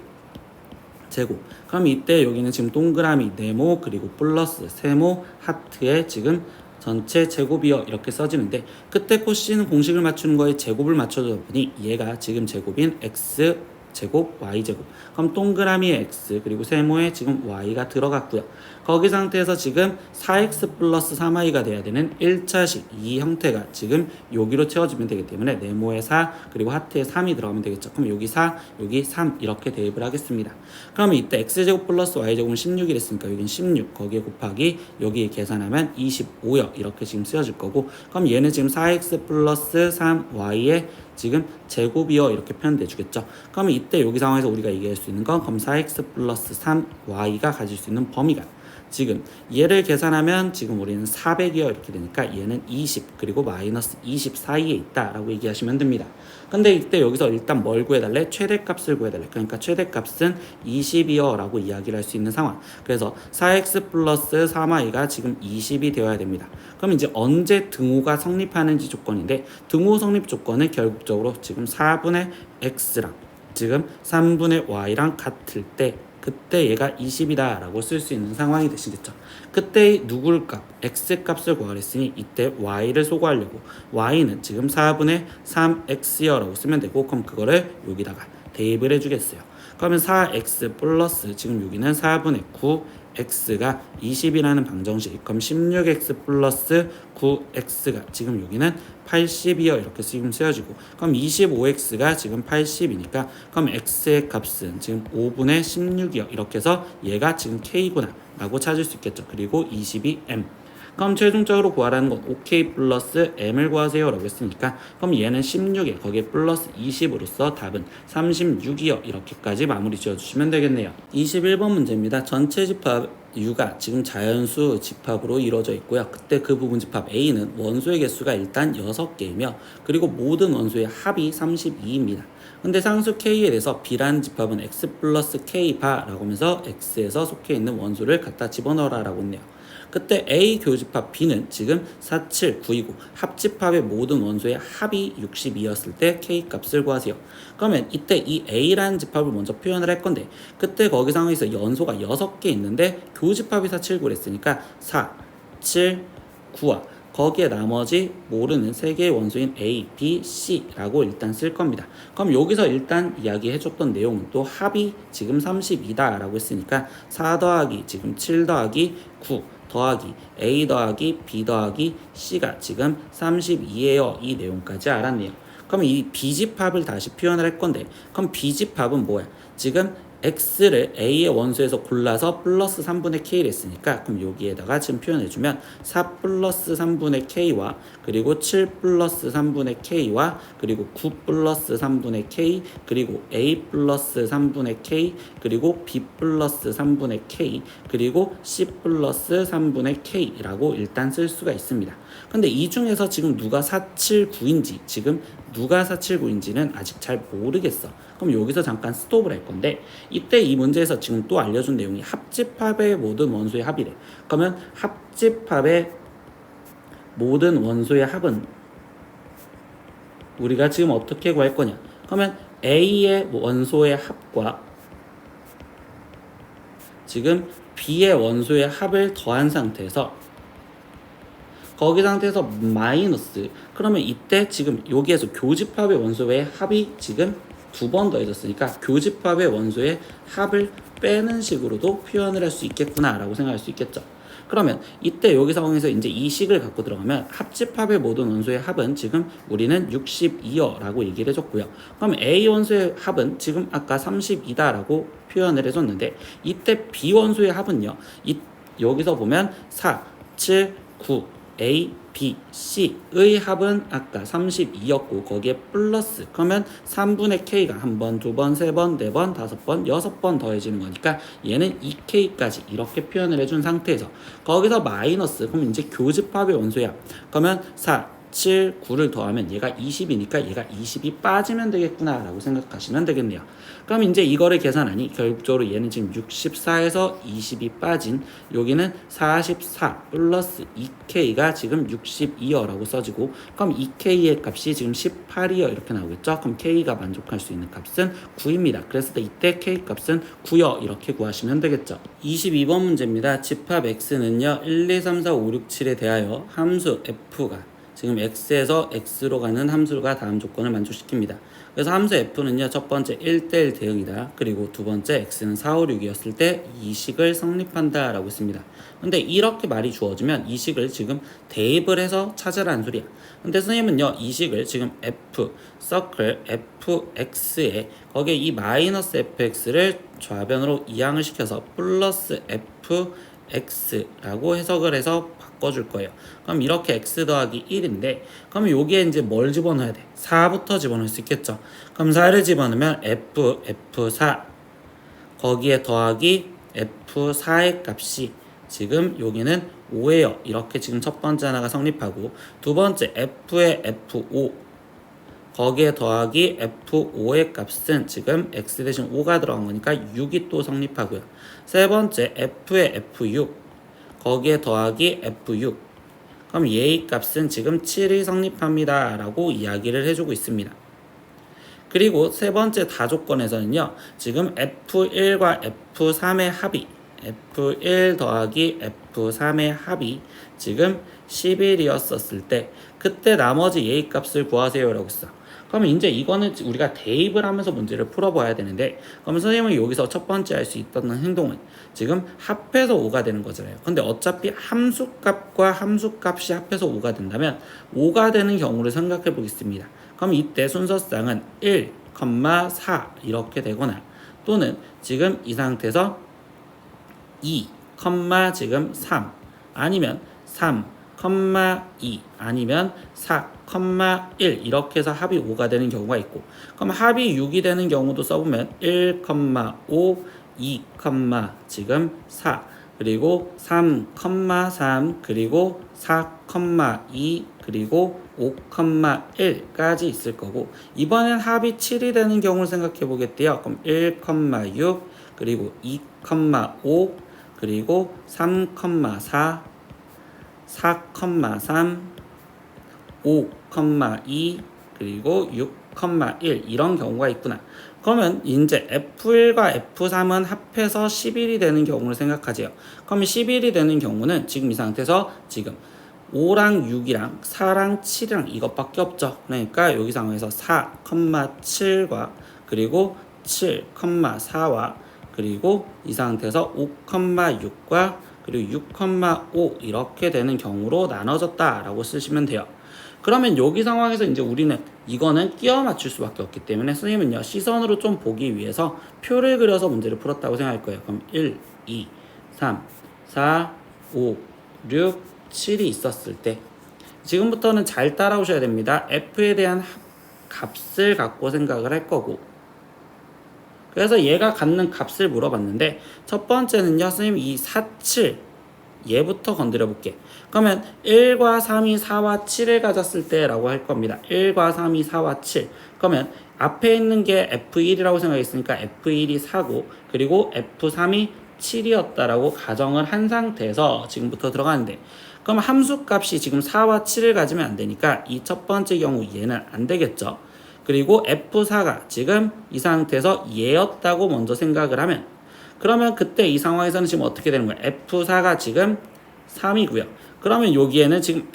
제곱. 그럼 이때 여기는 지금 동그라미 네모, 그리고 플러스 세모 하트에 지금 전체 제곱이요 이렇게 써지는데, 그때 코시는 공식을 맞추는 거에 제곱을 맞춰주다 보니 얘가 지금 제곱인 x 제곱 y 제곱. 그럼 동그라미에 x 그리고 세모에 지금 y가 들어갔고요. 거기 상태에서 지금 4x 플러스 3y가 돼야 되는 1차식 이 형태가 지금 여기로 채워지면 되기 때문에 네모에 4 그리고 하트에 3이 들어가면 되겠죠. 그럼 여기 4 여기 3 이렇게 대입을 하겠습니다. 그러면 이때 x제곱 플러스 y제곱은 16이랬으니까 여긴 16 거기에 곱하기 여기에 계산하면 25요 이렇게 지금 쓰여질 거고, 그럼 얘는 지금 4x 플러스 3y의 지금 제곱이요 이렇게 표현돼 주겠죠. 그러면 이때 여기 상황에서 우리가 얘기할 수 있는 건 그럼 4x 플러스 3y가 가질 수 있는 범위가 지금 얘를 계산하면 지금 우리는 400이요 이렇게 되니까 얘는 20 그리고 마이너스 20 사이에 있다라고 얘기하시면 됩니다. 근데 이때 여기서 일단 뭘 구해달래? 최대값을 구해달래. 그러니까 최대값은 20이요 라고 이야기를 할 수 있는 상황. 그래서 4x 플러스 3y가 지금 20이 되어야 됩니다. 그럼 이제 언제 등호가 성립하는지 조건인데, 등호 성립 조건은 결국적으로 지금 4분의 x랑 지금 3분의 y랑 같을 때 그때 얘가 20이다 라고 쓸 수 있는 상황이 되시겠죠. 그때 누굴 값, x 값을 구하랬으니 이때 y를 소구하려고 y는 지금 4분의 3x요 라고 쓰면 되고, 그럼 그거를 여기다가 대입을 해주겠어요. 그러면 4x 플러스 지금 여기는 4분의 9 x가 20이라는 방정식, 그럼 16x 플러스 9x가 지금 여기는 80이요 이렇게 지금 쓰여지고, 그럼 25x가 지금 80이니까 그럼 x의 값은 지금 5분의 16이요 이렇게 해서 얘가 지금 k구나 라고 찾을 수 있겠죠. 그리고 22m. 그럼 최종적으로 구하라는 건 5k 플러스 m을 구하세요 라고 했으니까 그럼 얘는 16에 거기에 플러스 20으로서 답은 36이요 이렇게까지 마무리 지어주시면 되겠네요. 21번 문제입니다. 전체 집합 U가 지금 자연수 집합으로 이루어져 있고요. 그때 그 부분 집합 A는 원소의 개수가 일단 6개이며 그리고 모든 원소의 합이 32입니다. 근데 상수 K에 대해서 B라는 집합은 X 플러스 K 바라고 하면서 X에서 속해 있는 원소를 갖다 집어넣어라 라고 했네요. 그때 A 교집합 B는 지금 4, 7, 9이고 합집합의 모든 원소의 합이 62였을 때 K 값을 구하세요. 그러면 이때 이 A라는 집합을 먼저 표현을 할 건데, 그때 거기 상황에서 연소가 6개 있는데 교집합이 4, 7, 9를 했으니까 4, 7, 9와 거기에 나머지 모르는 3개의 원소인 A, B, C라고 일단 쓸 겁니다. 그럼 여기서 일단 이야기해줬던 내용은 또 합이 지금 32다 라고 했으니까 4 더하기 지금 7 더하기 9 더하기 A 더하기 B 더하기 C가 지금 32예요. 이 내용까지 알았네요. 그럼 이 B집합을 다시 표현을 할 건데, 그럼 B집합은 뭐야? 지금 X를 A의 원소에서 골라서 플러스 3분의 K를 했으니까 그럼 여기에다가 지금 표현해주면 4 플러스 3분의 K와 그리고 7 플러스 3분의 K와 그리고 9 플러스 3분의 K 그리고 A 플러스 3분의 K 그리고 B 플러스 3분의 K 그리고 C 플러스 3분의 K라고 일단 쓸 수가 있습니다. 근데 이 중에서 지금 누가 479인지 지금 누가 479인지는 아직 잘 모르겠어. 그럼 여기서 잠깐 스톱을 할 건데, 이때 이 문제에서 지금 또 알려준 내용이 합집합의 모든 원소의 합이래. 그러면 합집합의 모든 원소의 합은 우리가 지금 어떻게 구할 거냐? 그러면 A의 원소의 합과 지금 B의 원소의 합을 더한 상태에서 거기 상태에서 마이너스, 그러면 이때 지금 여기에서 교집합의 원소의 합이 지금 2번 더해졌으니까 교집합의 원소의 합을 빼는 식으로도 표현을 할 수 있겠구나 라고 생각할 수 있겠죠. 그러면 이때 여기 상황에서 이제 이 식을 갖고 들어가면 합집합의 모든 원소의 합은 지금 우리는 62요 라고 얘기를 해줬고요. 그럼 A 원소의 합은 지금 아까 32다 라고 표현을 해줬는데, 이때 B 원소의 합은요, 여기서 보면 4, 7, 9 A, B, C의 합은 아까 32였고 거기에 플러스, 그러면 3분의 K가 한 번, 두 번, 세 번, 네 번, 다섯 번, 여섯 번 더해지는 거니까 얘는 2K까지 이렇게 표현을 해준 상태에서 거기서 마이너스, 그럼 이제 교집합의 원소야. 그러면 4, 7, 9를 더하면 얘가 20이니까 얘가 20이 빠지면 되겠구나 라고 생각하시면 되겠네요. 그럼 이제 이거를 계산하니 결국적으로 얘는 지금 64에서 20이 빠진 여기는 44 플러스 2K가 지금 62여 라고 써지고, 그럼 2K의 값이 지금 18이여 이렇게 나오겠죠. 그럼 K가 만족할 수 있는 값은 9입니다. 그래서 이때 K 값은 9여 이렇게 구하시면 되겠죠. 22번 문제입니다. 집합 X는요 1, 2, 3, 4, 5, 6, 7에 대하여 함수 F가 지금 X에서 X로 가는 함수가 다음 조건을 만족시킵니다. 그래서 함수 F는요 첫 번째 1대1 대응이다. 그리고 두 번째 X는 4, 5, 6이었을 때 이 식을 성립한다 라고 했습니다. 근데 이렇게 말이 주어지면 이 식을 지금 대입을 해서 찾으라는 소리야. 근데 선생님은요 이 식을 지금 F 서클 fx에 거기에 이 마이너스 fx를 좌변으로 이항을 시켜서 플러스 fx라고 해석을 해서 바꿔줄 거예요. 그럼 이렇게 x 더하기 1인데 그럼 여기에 이제 뭘 집어넣어야 돼? 4부터 집어넣을 수 있겠죠. 그럼 4를 집어넣으면 f4 거기에 더하기 f4의 값이 지금 여기는 5예요. 이렇게 지금 첫 번째 하나가 성립하고, 두 번째 f의 f5 거기에 더하기 f5의 값은 지금 x 대신 5가 들어간 거니까 6이 또 성립하고요. 세 번째 f의 f6 거기에 더하기 f6 그럼 얘의 값은 지금 7이 성립합니다 라고 이야기를 해주고 있습니다. 그리고 세 번째 다조건에서는요 지금 f1과 f3의 합이 f1 더하기 f3의 합이 지금 11이었었을 때 그때 나머지 얘의 값을 구하세요 라고 했어. 그러면 이제 이거는 우리가 대입을 하면서 문제를 풀어봐야 되는데, 그러면 선생님은 여기서 첫 번째 할 수 있던 행동은 지금 합해서 5가 되는 거잖아요. 근데 어차피 함수값과 함수값이 합해서 5가 된다면 5가 되는 경우를 생각해 보겠습니다. 그럼 이때 순서상은 1, 4 이렇게 되거나, 또는 지금 이 상태에서 2, 지금 3 아니면 3, 2 아니면 4, 1 이렇게 해서 합이 5가 되는 경우가 있고, 그럼 합이 6이 되는 경우도 써보면 1, 5, 2, 지금 4 그리고 3, 3 그리고 4, 2 그리고 5, 1까지 있을 거고, 이번엔 합이 7이 되는 경우를 생각해 보겠대요. 그럼 1, 6 그리고 2, 5 그리고 3, 4 4, 3 5, 2 그리고 6, 1 이런 경우가 있구나. 그러면 이제 F1과 F3은 합해서 11이 되는 경우를 생각하지요. 그러면 11이 되는 경우는 지금 이 상태에서 지금 5랑 6이랑 4랑 7이랑 이것밖에 없죠. 그러니까 여기 상황에서 4, 7과 그리고 7, 4와 그리고 이 상태에서 5, 6과 그리고 6, 5 이렇게 되는 경우로 나눠졌다라고 쓰시면 돼요. 그러면 여기 상황에서 이제 우리는 이거는 끼워 맞출 수밖에 없기 때문에 선생님은요 시선으로 좀 보기 위해서 표를 그려서 문제를 풀었다고 생각할 거예요. 그럼 1, 2, 3, 4, 5, 6, 7이 있었을 때 지금부터는 잘 따라오셔야 됩니다. F에 대한 값을 갖고 생각을 할 거고, 그래서 얘가 갖는 값을 물어봤는데 첫 번째는요 선생님 이 4, 7 얘부터 건드려 볼게. 그러면 1과 3이 4와 7을 가졌을 때 라고 할 겁니다. 1과 3이 4와 7 그러면 앞에 있는 게 F1이라고 생각했으니까 F1이 4고 그리고 F3이 7이었다라고 가정을 한 상태에서 지금부터 들어가는데, 그럼 함수값이 지금 4와 7을 가지면 안 되니까 이 첫 번째 경우 얘는 안 되겠죠. 그리고 F4가 지금 이 상태에서 얘였다고 먼저 생각을 하면, 그러면 그때 이 상황에서는 지금 어떻게 되는 거예요? F4가 지금 3이고요. 그러면 여기에는 지금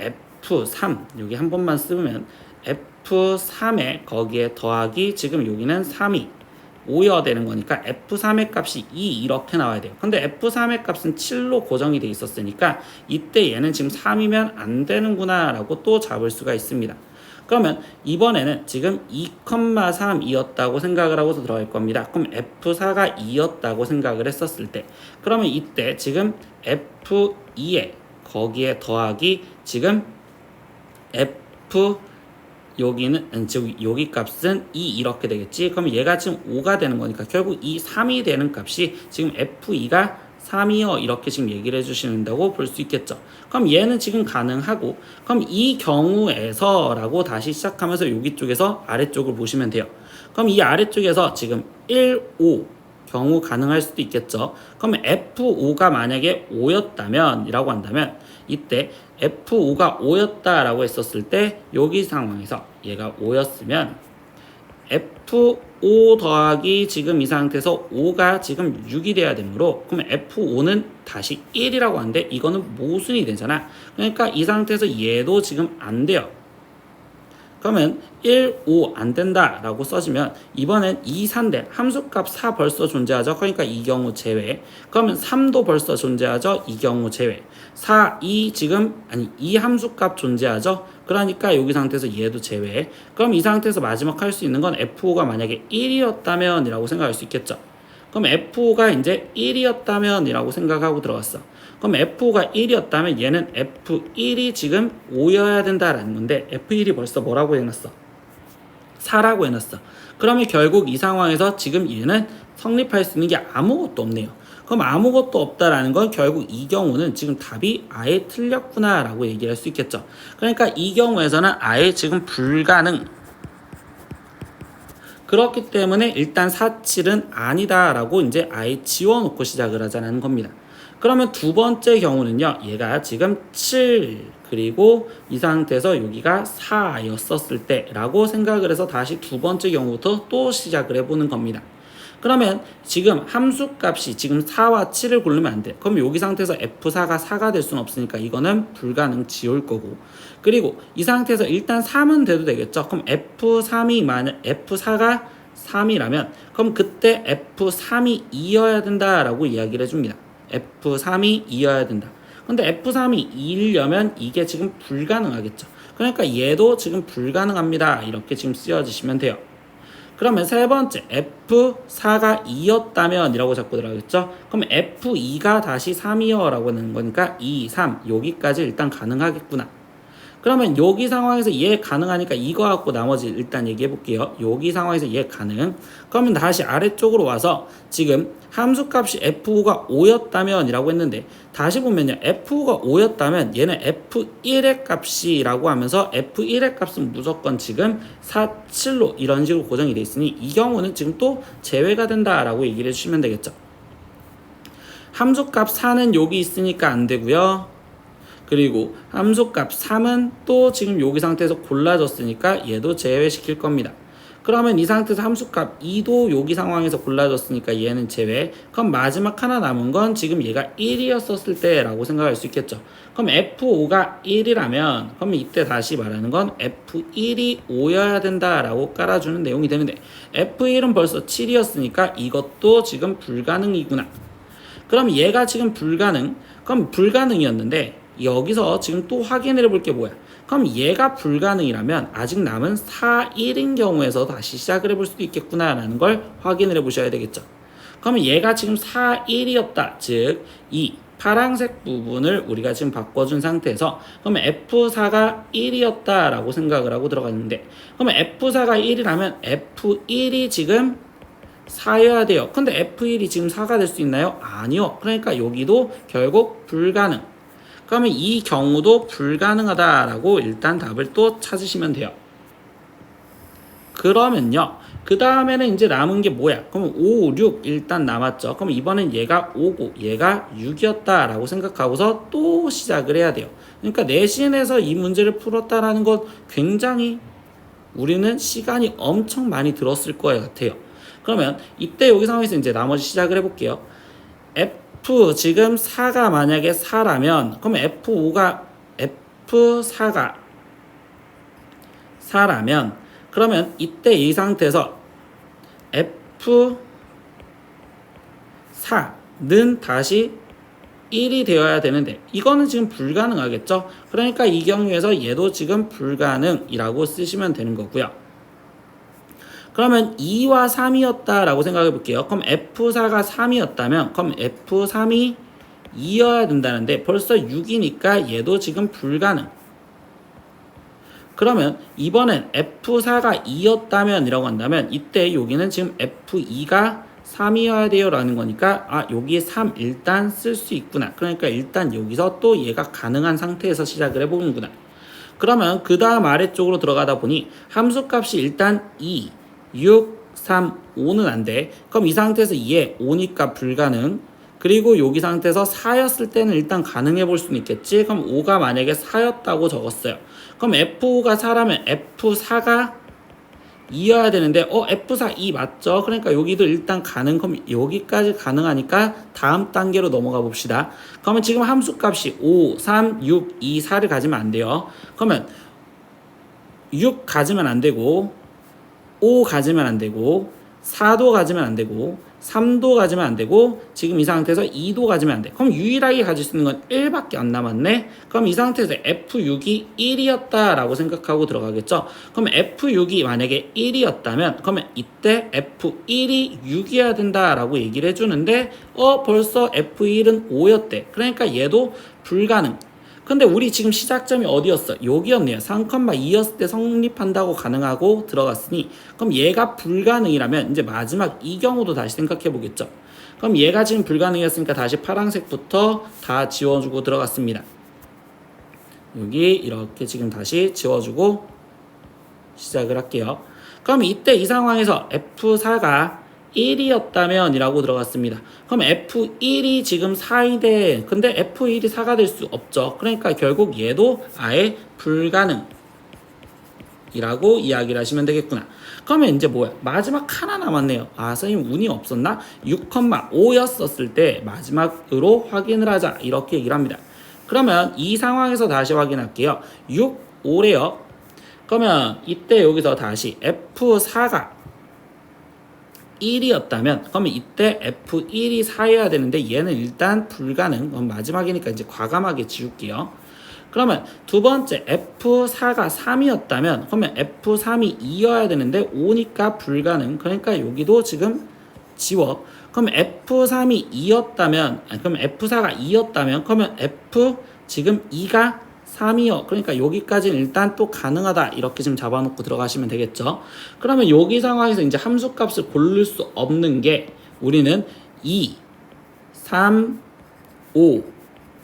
F3 여기 한 번만 쓰면 F3에 거기에 더하기 지금 여기는 3이 5여야 되는 거니까 F3의 값이 2 이렇게 나와야 돼요. 근데 F3의 값은 7로 고정이 돼 있었으니까 이때 얘는 지금 3이면 안 되는구나 라고 또 잡을 수가 있습니다. 그러면 이번에는 지금 2,3이었다고 생각을 하고서 들어갈 겁니다. 그럼 F4가 2였다고 생각을 했었을 때, 그러면 이때 지금 F2에 거기에 더하기 지금 F 여기는 즉 여기 값은 2 이렇게 되겠지. 그럼 얘가 지금 5가 되는 거니까 결국 이 3이 되는 값이 지금 F2가 3이요 이렇게 지금 얘기를 해주신다고 볼 수 있겠죠. 그럼 얘는 지금 가능하고 그럼 이 경우에서 라고 다시 시작하면서 여기 쪽에서 아래쪽을 보시면 돼요. 그럼 이 아래쪽에서 지금 1, 5 경우 가능할 수도 있겠죠. 그럼 F5가 만약에 5였다면 이라고 한다면 이때 F5가 5였다라고 했었을 때 여기 상황에서 얘가 5였으면 F5 더하기 지금 이 상태에서 5가 지금 6이 돼야 되므로 그러면 F5는 다시 1이라고 하는데 이거는 모순이 되잖아. 그러니까 이 상태에서 얘도 지금 안 돼요. 그러면 1, 5 안 된다 라고 써지면 이번엔 2, 4인데 함수값 4 벌써 존재하죠. 그러니까 이 경우 제외. 그러면 3도 벌써 존재하죠. 이 경우 제외. 4, 2 지금 이 함수값 존재하죠. 그러니까 여기 상태에서 얘도 제외. 그럼 이 상태에서 마지막 할 수 있는 건 F5가 만약에 1이었다면 이라고 생각할 수 있겠죠. 그럼 F5가 이제 1이었다면 이라고 생각하고 들어갔어. 그럼 F5가 1이었다면 얘는 F1이 지금 5여야 된다라는 건데 F1이 벌써 뭐라고 해놨어? 4라고 해놨어. 그러면 결국 이 상황에서 지금 얘는 성립할 수 있는 게 아무것도 없네요. 그럼 아무것도 없다라는 건 결국 이 경우는 지금 답이 아예 틀렸구나 라고 얘기할 수 있겠죠. 그러니까 이 경우에서는 아예 지금 불가능. 그렇기 때문에 일단 4, 7은 아니다라고 이제 아예 지워놓고 시작을 하자는 겁니다. 그러면 두 번째 경우는요. 얘가 지금 7 그리고 이 상태에서 여기가 4였었을 때 라고 생각을 해서 다시 두 번째 경우부터 또 시작을 해보는 겁니다. 그러면 지금 함수값이 지금 4와 7을 고르면 안 돼. 그럼 여기 상태에서 F4가 4가 될 수는 없으니까 이거는 불가능 지울 거고. 그리고 이 상태에서 일단 3은 돼도 되겠죠. 그럼 F3이 만약 F4가 3이라면 그럼 그때 F3이 2여야 된다라고 이야기를 해줍니다. F3이 2여야 된다. 근데 F3이 2이려면 이게 지금 불가능하겠죠. 그러니까 얘도 지금 불가능합니다. 이렇게 지금 쓰여주시면 돼요. 그러면 세 번째 F4가 2였다면 이라고 자꾸 들어가겠죠. 그럼 F2가 다시 3이요 라고 하는 거니까 2, 3 여기까지 일단 가능하겠구나. 그러면 여기 상황에서 얘 가능하니까 이거 갖고 나머지 일단 얘기해 볼게요. 여기 상황에서 얘 가능. 그러면 다시 아래쪽으로 와서 지금 함수값이 F5가 5였다면 이라고 했는데 다시 보면요. F5가 5였다면 얘는 F1의 값이라고 하면서 F1의 값은 무조건 지금 4, 7로 이런 식으로 고정이 돼 있으니 이 경우는 지금 또 제외가 된다라고 얘기를 해주시면 되겠죠. 함수값 4는 여기 있으니까 안 되고요. 그리고 함수값 3은 또 지금 여기 상태에서 골라졌으니까 얘도 제외시킬 겁니다. 그러면 이 상태에서 함수값 2도 여기 상황에서 골라졌으니까 얘는 제외. 그럼 마지막 하나 남은 건 지금 얘가 1이었었을 때라고 생각할 수 있겠죠. 그럼 F5가 1이라면 그러면 이때 다시 말하는 건 F1이 5여야 된다라고 깔아주는 내용이 되는데 F1은 벌써 7이었으니까 이것도 지금 불가능이구나. 그럼 얘가 지금 불가능. 그럼 불가능이었는데 여기서 지금 또 확인해 볼 게 뭐야? 그럼 얘가 불가능이라면 아직 남은 4, 1인 경우에서 다시 시작을 해볼 수도 있겠구나라는 걸 확인을 해보셔야 되겠죠. 그러면 얘가 지금 4, 1이었다. 즉, 이 파란색 부분을 우리가 지금 바꿔준 상태에서 그러면 F4가 1이었다라고 생각을 하고 들어갔는데 그러면 F4가 1이라면 F1이 지금 4여야 돼요. 근데 F1이 지금 4가 될 수 있나요? 아니요. 그러니까 여기도 결국 불가능. 그러면 이 경우도 불가능하다라고 일단 답을 또 찾으시면 돼요. 그러면요. 그 다음에는 이제 남은 게 뭐야? 그럼 5, 6 일단 남았죠. 그럼 이번엔 얘가 5고 얘가 6이었다라고 생각하고서 또 시작을 해야 돼요. 그러니까 내신에서 이 문제를 풀었다라는 건 굉장히 우리는 시간이 엄청 많이 들었을 거예요 같아요. 그러면 이때 여기 상황에서 이제 나머지 시작을 해볼게요. F 지금 4가 만약에 4라면 그럼 F4가 4라면 그러면 이때 이 상태에서 F4는 다시 1이 되어야 되는데 이거는 지금 불가능하겠죠. 그러니까 이 경우에서 얘도 지금 불가능이라고 쓰시면 되는 거고요. 그러면 2와 3이었다라고 생각해 볼게요. 그럼 F4가 3이었다면 그럼 F3이 2여야 된다는데 벌써 6이니까 얘도 지금 불가능. 그러면 이번엔 F4가 2였다면 이라고 한다면 이때 여기는 지금 F2가 3이어야 돼요 라는 거니까 아 여기에 3 일단 쓸 수 있구나. 그러니까 일단 여기서 또 얘가 가능한 상태에서 시작을 해보는구나. 그러면 그 다음 아래쪽으로 들어가다 보니 함수값이 일단 2, 6, 3, 5는 안 돼. 그럼 이 상태에서 2에 5니까 불가능. 그리고 여기 상태에서 4였을 때는 일단 가능해 볼 수는 있겠지. 그럼 5가 만약에 4였다고 적었어요. 그럼 F5가 4라면 F4가 2여야 되는데 F4 2 맞죠? 그러니까 여기도 일단 가능. 그럼 여기까지 가능하니까 다음 단계로 넘어가 봅시다. 그러면 지금 함수값이 5, 3, 6, 2, 4를 가지면 안 돼요. 그러면 6 가지면 안 되고 5 가지면 안 되고 4도 가지면 안 되고 3도 가지면 안 되고 지금 이 상태에서 2도 가지면 안 돼. 그럼 유일하게 가질 수 있는 건 1밖에 안 남았네. 그럼 이 상태에서 F6이 1이었다라고 생각하고 들어가겠죠. 그럼 F6이 만약에 1이었다면 그러면 이때 F1이 6이어야 된다라고 얘기를 해주는데 벌써 F1은 5였대. 그러니까 얘도 불가능. 근데 우리 지금 시작점이 어디였어? 여기였네요. 3,2였을 때 성립한다고 가능하고 들어갔으니 그럼 얘가 불가능이라면 이제 마지막 이 경우도 다시 생각해 보겠죠. 그럼 얘가 지금 불가능이었으니까 다시 파란색부터 다 지워주고 들어갔습니다. 여기 이렇게 지금 다시 지워주고 시작을 할게요. 그럼 이때 이 상황에서 F4가 1이었다면 이라고 들어갔습니다. 그럼 F1이 지금 4인데 근데 F1이 4가 될 수 없죠. 그러니까 결국 얘도 아예 불가능 이라고 이야기를 하시면 되겠구나. 그러면 이제 뭐야? 마지막 하나 남았네요. 아 선생님 운이 없었나? 6,5였었을 때 마지막으로 확인을 하자 이렇게 얘기를 합니다. 그러면 이 상황에서 다시 확인할게요. 6, 5래요. 그러면 이때 여기서 다시 F4가 1이었다면 그러면 이때 F1이 4여야 되는데 얘는 일단 불가능. 그럼 마지막이니까 이제 과감하게 지울게요. 그러면 두 번째 F4가 3이었다면 그러면 F3이 2여야 되는데 5니까 불가능. 그러니까 여기도 지금 지워. 그럼 F3이 2였다면 그럼 F4가 2였다면 그러면 F 지금 2가 3이요. 그러니까 여기까지는 일단 또 가능하다. 이렇게 지금 잡아놓고 들어가시면 되겠죠. 그러면 여기 상황에서 이제 함수값을 고를 수 없는 게 우리는 2, 3, 5,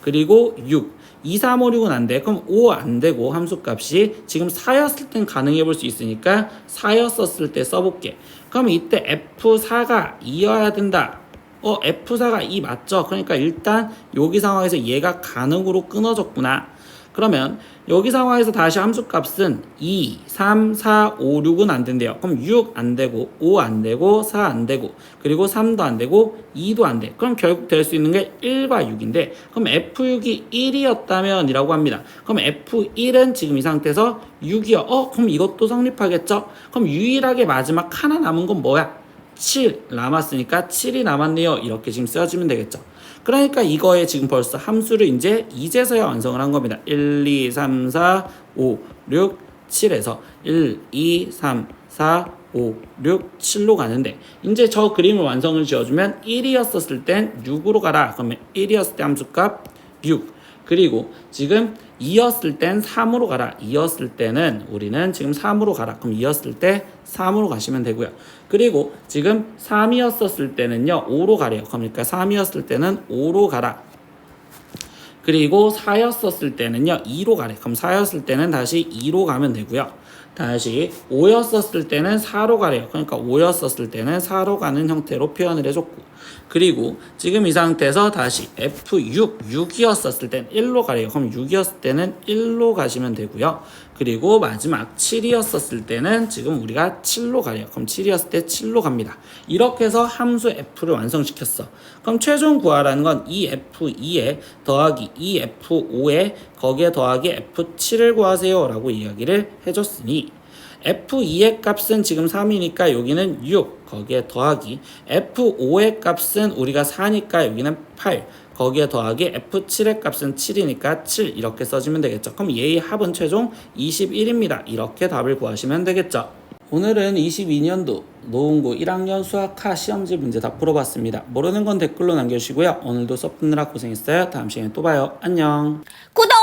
그리고 6. 2, 3, 5, 6은 안 돼. 그럼 5 안 되고 함수값이 지금 4였을 땐 가능해 볼 수 있으니까 4였었을 때 써볼게. 그럼 이때 F4가 2여야 된다. F4가 2 맞죠? 그러니까 일단 여기 상황에서 얘가 가능으로 끊어졌구나. 그러면 여기 상황에서 다시 함수값은 2, 3, 4, 5, 6은 안 된대요. 그럼 6 안 되고 5 안 되고 4 안 되고 그리고 3도 안 되고 2도 안 돼. 그럼 결국 될 수 있는 게 1과 6인데 그럼 F6이 1이었다면 이라고 합니다. 그럼 F1은 지금 이 상태에서 6이요. 그럼 이것도 성립하겠죠? 그럼 유일하게 마지막 하나 남은 건 뭐야? 7 남았으니까 7이 남았네요. 이렇게 지금 써주면 되겠죠. 그러니까 이거에 지금 벌써 함수를 이제서야 완성을 한 겁니다. 1, 2, 3, 4, 5, 6, 7에서 1, 2, 3, 4, 5, 6, 7로 가는데 이제 저 그림을 완성을 지어주면 1이었을 땐 6으로 가라. 그러면 1이었을 때 함수값 6. 그리고 지금 2였을 땐 3으로 가라. 2였을 때는 우리는 지금 3으로 가라. 그럼 2였을 때 3으로 가시면 되고요. 그리고 지금 3이었을 때는요. 5로 가래요. 그러니까 3이었을 때는 5로 가라. 그리고 4였을 때는요. 2로 가래. 그럼 4였을 때는 다시 2로 가면 되고요. 다시 5였었을 때는 4로 가래요. 그러니까 5였었을 때는 4로 가는 형태로 표현을 해줬고 그리고 지금 이 상태에서 다시 F6, 6이었었을 땐 1로 가래요. 그럼 6이었을 때는 1로 가시면 되고요. 그리고 마지막 7이었었을 때는 지금 우리가 7로 가래요. 그럼 7이었을 때 7로 갑니다. 이렇게 해서 함수 F를 완성시켰어. 그럼 최종 구하라는 건 이 F2에 더하기 이 F5에 거기에 더하기 F7을 구하세요 라고 이야기를 해줬으니 F2의 값은 지금 3이니까 여기는 6 거기에 더하기 F5의 값은 우리가 4니까 여기는 8 거기에 더하기 F7의 값은 7이니까 7 이렇게 써주면 되겠죠. 그럼 얘의 합은 최종 21입니다. 이렇게 답을 구하시면 되겠죠. 오늘은 22년도 노은고 1학년 수학하 시험지 문제 다 풀어봤습니다. 모르는 건 댓글로 남겨주시고요. 오늘도 수업 듣느라 고생했어요. 다음 시간에 또 봐요. 안녕. 구독!